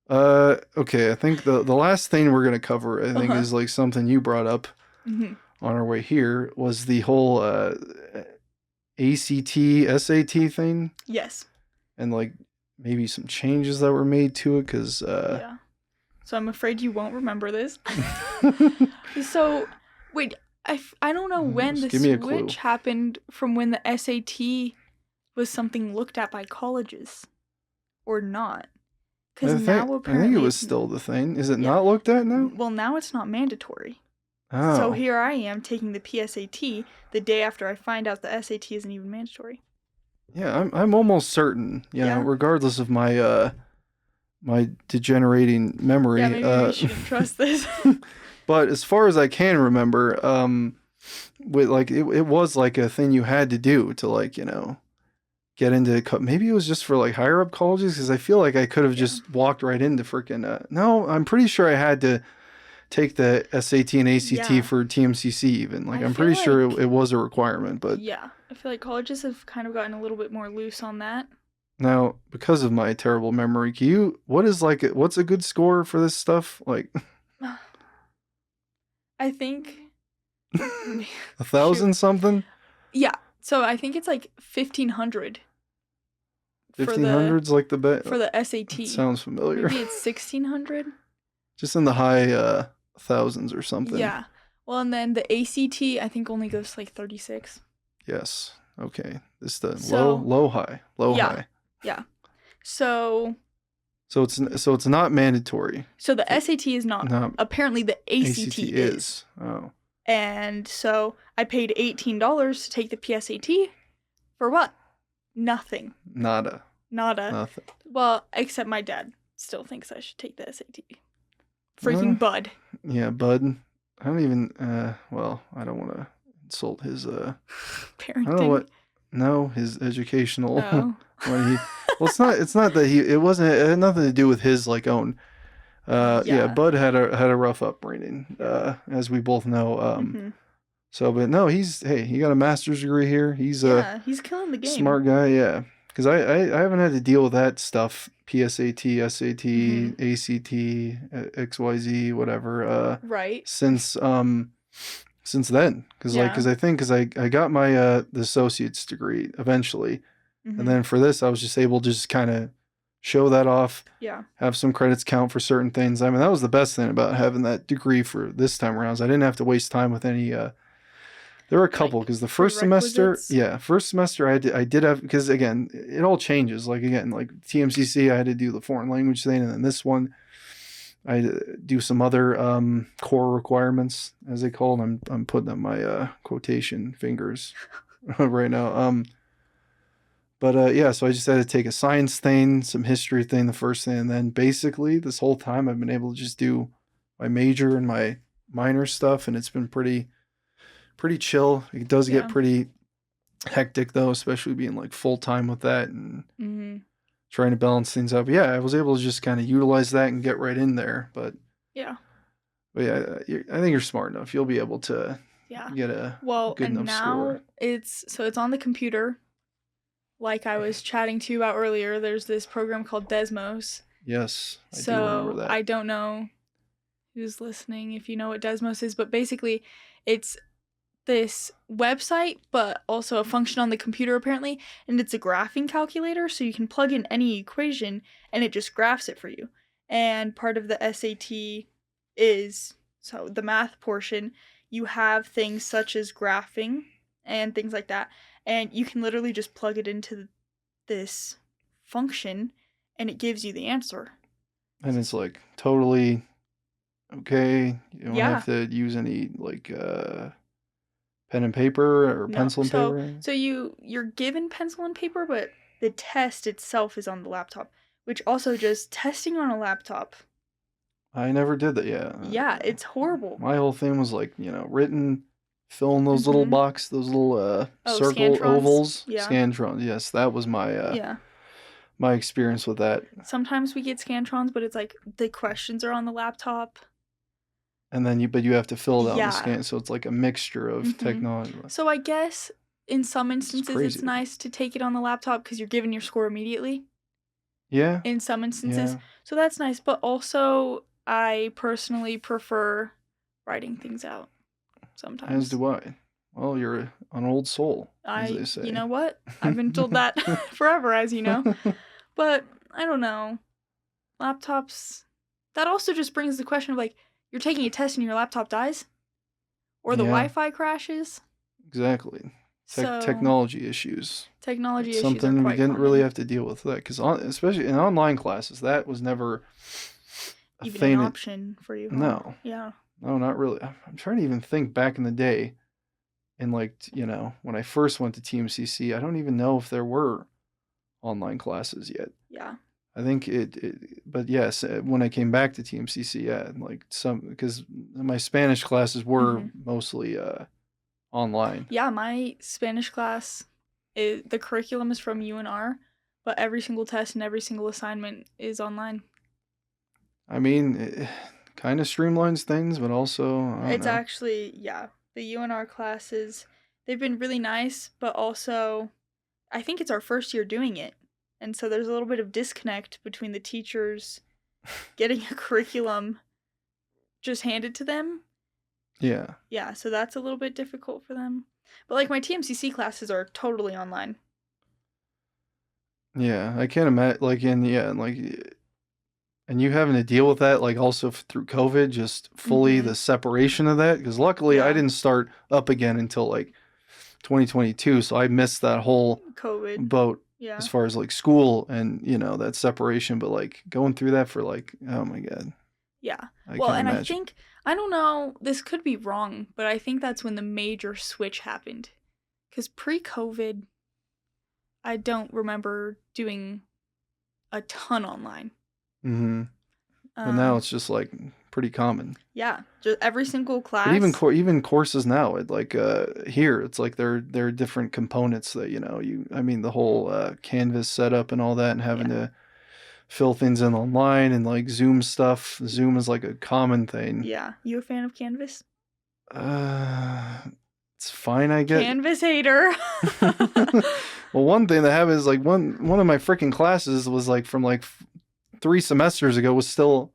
Okay, I think the last thing we're gonna cover I think Uh-huh. is like something you brought up Mm-hmm. on our way here was the whole ACT SAT thing Yes. and like maybe some changes that were made to it because Yeah. So I'm afraid you won't remember this. So, wait, I don't know when the Just give me a clue. switch happened from when the SAT was something looked at by colleges or not. Because now I apparently think it was it's still the thing. Is it yeah. not looked at now? Well, now it's not mandatory. Oh. So here I am taking the PSAT the day after I find out the SAT isn't even mandatory. Yeah, I'm almost certain, you know, Yeah. regardless of my my degenerating memory. Yeah, maybe we shouldn't trust this. But as far as I can remember, with like it was like a thing you had to do to like, you know, get into maybe it was just for like higher up colleges because I feel like I could have just walked right into freaking no, I'm pretty sure I had to take the SAT and ACT Yeah. for TMCC even. Like I I'm feel pretty sure like- it was a requirement, but Yeah, I feel like colleges have kind of gotten a little bit more loose on that. now because of my terrible memory, what's a good score for this stuff? Like I think 1,000 something? yeah. So I think it's like 1,500 for 1,500's like the bet. the SAT. It sounds familiar. Maybe it's 1,600. Just in the high thousands or something. Yeah. Well, and then the ACT I think only goes to like 36. Yes. Okay. This the So- low high. Yeah. High. Yeah. So So it's not mandatory. so the SAT is not. No, Apparently the ACT, is. is. Oh. And so I paid $18 to take the PSAT for what? Nothing. Nada. Nada. Nothing. Well, except my dad still thinks I should take the SAT. Freaking Bud. Yeah, Bud. I don't even well, I don't want to insult his I Parenting. don't know what no, his educational Oh. when he well it's not that it had nothing to do with his like own yeah, Yeah. Bud had a rough upbringing, as we both know. Mhm. So but no, he got a master's degree here. He's Yeah, he's killing the a game. smart guy, yeah. Because I haven't had to deal with that stuff, PSAT, SAT, Mhm. ACT, XYZ, whatever, Right. since then. Because Yeah. I got my the associate's degree eventually, Mhm. and then for this I was just able to just kind of show that off, Yeah. have some credits count for certain things. I mean, that was the best thing about having that degree for this time around. Is I didn't have to waste time with any. There were a couple Like, because the first semester, prerequisites? I did have because again, it all changes. Like again, like TMCC, I had to do the foreign language thing, and then this one, I had to do some other core requirements, as they call them. I'm putting up my quotation fingers right now. But yeah, so I just had to take a science thing, some history thing, the first thing, and then basically this whole time I've been able to just do my major and my minor stuff, and it's been pretty chill. It does get Yeah. pretty hectic though, especially being like full time with that and Mm-hmm. trying to balance things out. But yeah, I was able to just kind of utilize that and get right in there. Yeah. But yeah, I think you're smart enough. You'll be able to Yeah. get a Well, good and enough now score. it's on the computer. Like I was chatting to you about earlier, there's this program called Desmos. Yes, I do remember So that. I don't know who's listening if you know what Desmos is, but basically it's this website, but also a function on the computer apparently, and it's a graphing calculator, so you can plug in any equation and it just graphs it for you. And part of the SAT is, so the math portion, you have things such as graphing and things like that, and you can literally just plug it into this function and it gives you the answer. And it's like totally okay. You don't Yeah. have to use any like pen and paper or No. pencil and paper. So you're given pencil and paper, but the test itself is on the laptop, which also just testing on a laptop. I never did that. Yeah. Yeah, it's horrible. My whole thing was like, written, fill in those little those little circle Scantrons? ovals, Yeah. scantrons. Yes, that was my Yeah. my experience with that. Sometimes we get scantrons, but it's like the questions are on the laptop. And then you have to fill it out in the Yeah. scan, so it's like a mixture of technology. So I guess in some instances it's crazy. nice to take it on the laptop because you're given your score immediately. Yeah. In some instances. Yeah. So that's nice, but also I personally prefer writing things out sometimes. As do I. Well, you're an old soul, as they say. You know what? I've been told that forever, as you know. But I don't know. Laptops, that also just brings the question of like, you're taking a test and your laptop dies? Or the Yeah. Wi-Fi crashes? Exactly. So, Technology issues. technology issues Something are we quite didn't common. really have to deal with that because especially in online classes, that was never a Even thing. an option for you. Huh? No. Yeah. No, not really. I'm trying to even think back in the day, and like when I first went to TMCC, I don't even know if there were online classes yet. Yeah. I think but yes, when I came back to TMCC, yeah, like because my Spanish classes were mostly online. Yeah, my Spanish class, the curriculum is from UNR, but every single test and every single assignment is online. I mean, it kind of streamlines things, but also I don't It's know. actually, yeah, the UNR classes, they've been really nice, but also I think it's our first year doing it. And so there's a little bit of disconnect between the teachers getting a curriculum just handed to them. Yeah. Yeah, so that's a little bit difficult for them. But like my TMCC classes are totally online. Yeah, I can't imagine and you having to deal with that like also through COVID, just fully the separation of that because luckily I didn't start up again until like 2022, so I missed that whole COVID boat Yeah. as far as like school and that separation, but like going through that for like, oh my God, Yeah. I Well, can't and I imagine. think, I don't know, this could be wrong, but I think that's when the major switch happened. Because pre-COVID, I don't remember doing a ton online. But now it's just like pretty common. Yeah, just every single class. But even courses now, it like here, it's like there are different components that I mean the whole Canvas setup and all that, and having to fill things in online and like Zoom stuff. Zoom is like a common thing. Yeah, you a fan of Canvas? It's fine, I guess. Canvas hater. Well, one thing that happened is like one of my freaking classes was like from like 3 semesters ago was still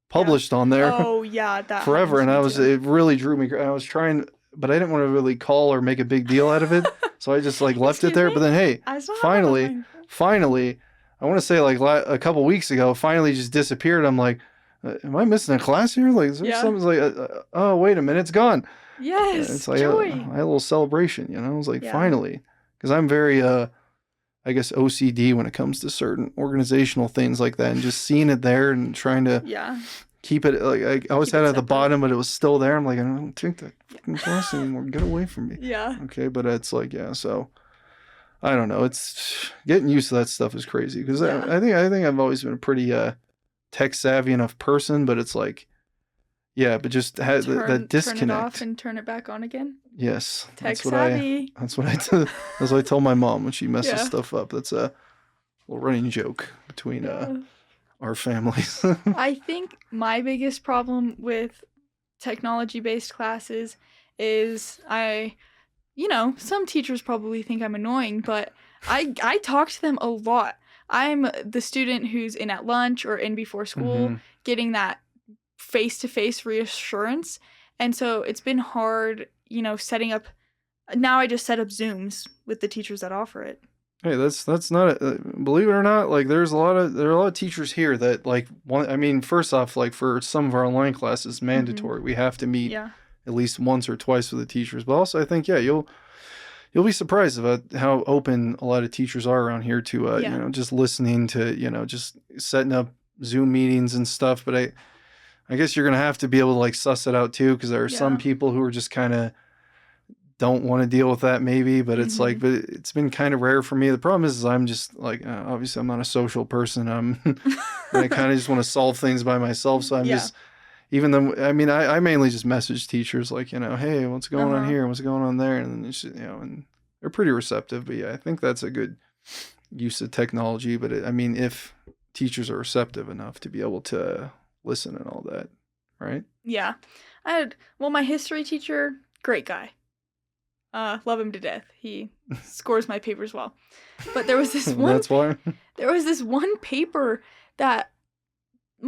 published on there. Oh yeah, that forever, and happens to me too. it really drew me. I was trying, but I didn't want to really call or make a big deal out of it, so I just like left it there. But then hey, I still have that finally, I want to say like a couple weeks ago, finally just disappeared. I'm like, am I missing a class here? Like, is there something's like, oh wait a minute, it's gone. Yes, it's like joy. I had a little celebration, I was like, finally, because I'm very I guess OCD when it comes to certain organizational things like that, and just seeing it there and trying to keep it like I always had it at the bottom, but it was still there. I'm like, I don't take that fucking class anymore. Get away from me. Yeah. Okay, but it's like so I don't know. It's getting used to that stuff is crazy because Yeah. I think I've always been a pretty tech savvy enough person, but it's like, yeah, but just that Turn it off disconnect. and turn it back on again. Yes, Tech savvy. that's what I that's what I tell my mom when she messes Yeah. stuff up. That's a little running joke between Yeah. our families. I think my biggest problem with technology-based classes is some teachers probably think I'm annoying, but I talk to them a lot. I'm the student who's in at lunch or in before school, hmm getting that face-to-face reassurance. And so it's been hard, setting up. Now I just set up Zooms with the teachers that offer it. Hey, that's not believe it or not. Like, there are a lot of teachers here that like want. I mean, first off, like for some of our online classes, mandatory. We have to meet Yeah. at least once or twice with the teachers. But also, I think yeah, you'll be surprised about how open a lot of teachers are around here to Yeah. just listening to just setting up Zoom meetings and stuff. But I guess you're gonna have to be able to like suss it out too, because there are some Yeah. people who are just kind of don't want to deal with that maybe, but it's like, Mhm. but it's been kind of rare for me. The problem is I'm just like, obviously I'm not a social person. And I kind of just want to solve things by myself. So I'm Yeah. just, even though, I mean, I mainly just message teachers like, hey, what's going on Uh-huh. here? What's going on there? And then it's, and they're pretty receptive, but yeah, I think that's a good use of technology. But I mean, if teachers are receptive enough to be able to listen and all that, right? Yeah. My history teacher, great guy. Love him to death. He scores my papers well. But there was this one That's why. there was this one paper that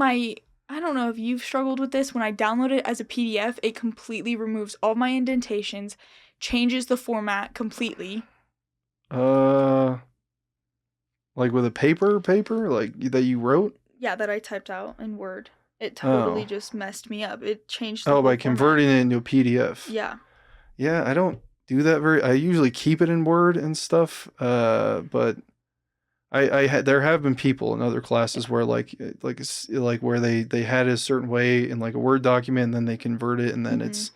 I don't know if you've struggled with this. When I download it as a PDF, it completely removes all my indentations, changes the format completely. Uh, like with a paper, like that you wrote? Yeah, that I typed out in Word. It totally Oh. just messed me up. It changed the Oh, whole by format. converting it into a PDF. Yeah. Yeah, I don't do that I usually keep it in Word and stuff. But there have been people in other classes where like where they had it a certain way in like a Word document and then they convert it and then it's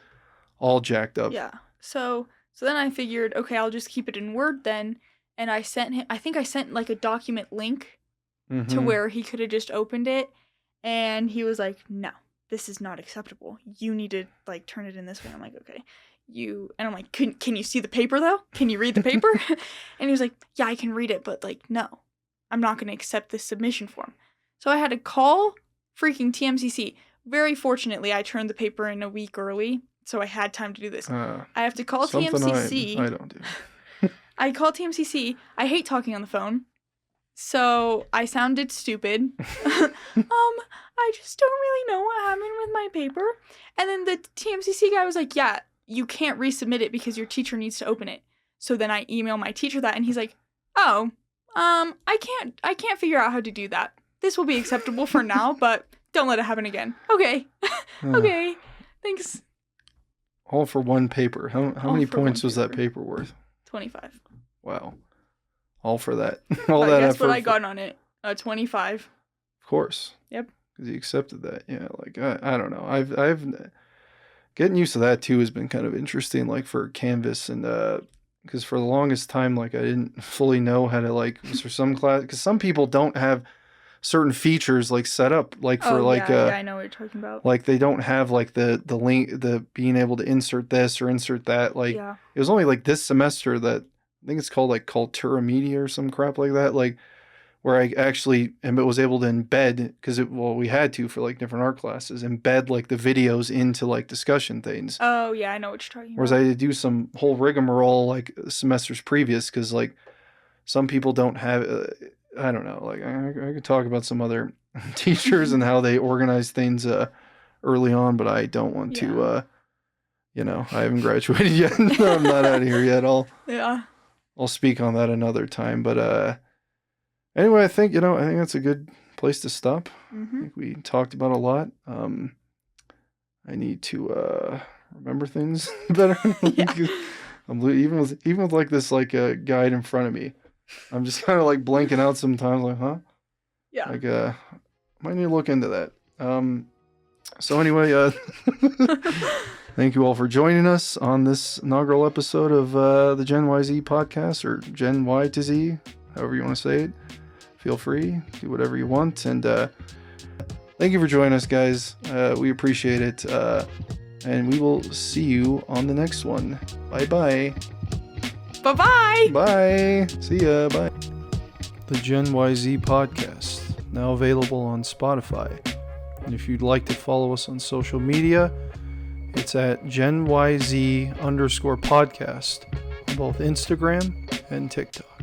all jacked up. Yeah. So then I figured, okay, I'll just keep it in Word then. And I think I sent like a document link to Mm-hmm. where he could have just opened it. And he was like, no, this is not acceptable. You need to like turn it in this way. I'm like, okay. And I'm like, can you see the paper though? Can you read the paper? And he was like, yeah, I can read it, but like, no, I'm not going to accept this submission form. So I had to call freaking TMCC. Very fortunately, I turned the paper in a week early, so I had time to do this. I have to call TMCC. I don't do. I call TMCC. I hate talking on the phone, so I sounded stupid. I just don't really know what happened with my paper. And then the TMCC guy was like, yeah, you can't resubmit it because your teacher needs to open it. So then I email my teacher that, and he's like, oh, I can't figure out how to do that. This will be acceptable for now, but don't let it happen again. Okay. Okay. Thanks. All for one paper. How many for points one was that paper. paper worth? 25. Wow. All for that. All But that guess effort. what I got on it? 25. Of course. Yep. Because he accepted that. Yeah, like I don't know. I've getting used to that too has been kind of interesting. Like for Canvas and because for the longest time, like I didn't fully know how to like for some class because some people don't have certain features like set up like for yeah, I know what you're talking about. like they don't have like the link the being able to insert this or insert that. Like Yeah. it was only like this semester that I think it's called like Cultura Media or some crap like that. Like where I actually was able to embed because we had to for like different art classes embed like the videos into like discussion things. Oh yeah, I know what you're talking Whereas about. I had to do some whole rigmarole like semesters previous because like some people don't have. I don't know. Like I could talk about some other teachers and how they organize things early on, but I don't want to. I haven't graduated yet. I'm not out of here yet. I'll speak on that another time. But anyway, I think that's a good place to stop. I think we talked about a lot. I need to remember things better. Yeah. Even with like this like guide in front of me, I'm just kind of like blanking out sometimes. Like, huh? Yeah. Like might need to look into that. So anyway, Thank you all for joining us on this inaugural episode of the Gen YZ podcast, or Gen Y to Z, however you want to say it. Feel free, do whatever you want. And thank you for joining us, guys. We appreciate it. And we will see you on the next one. Bye-bye. Bye-bye. Bye. See ya. Bye. The Gen YZ podcast, now available on Spotify. And if you'd like to follow us on social media, it's at GenYZ_podcast on both Instagram and TikTok.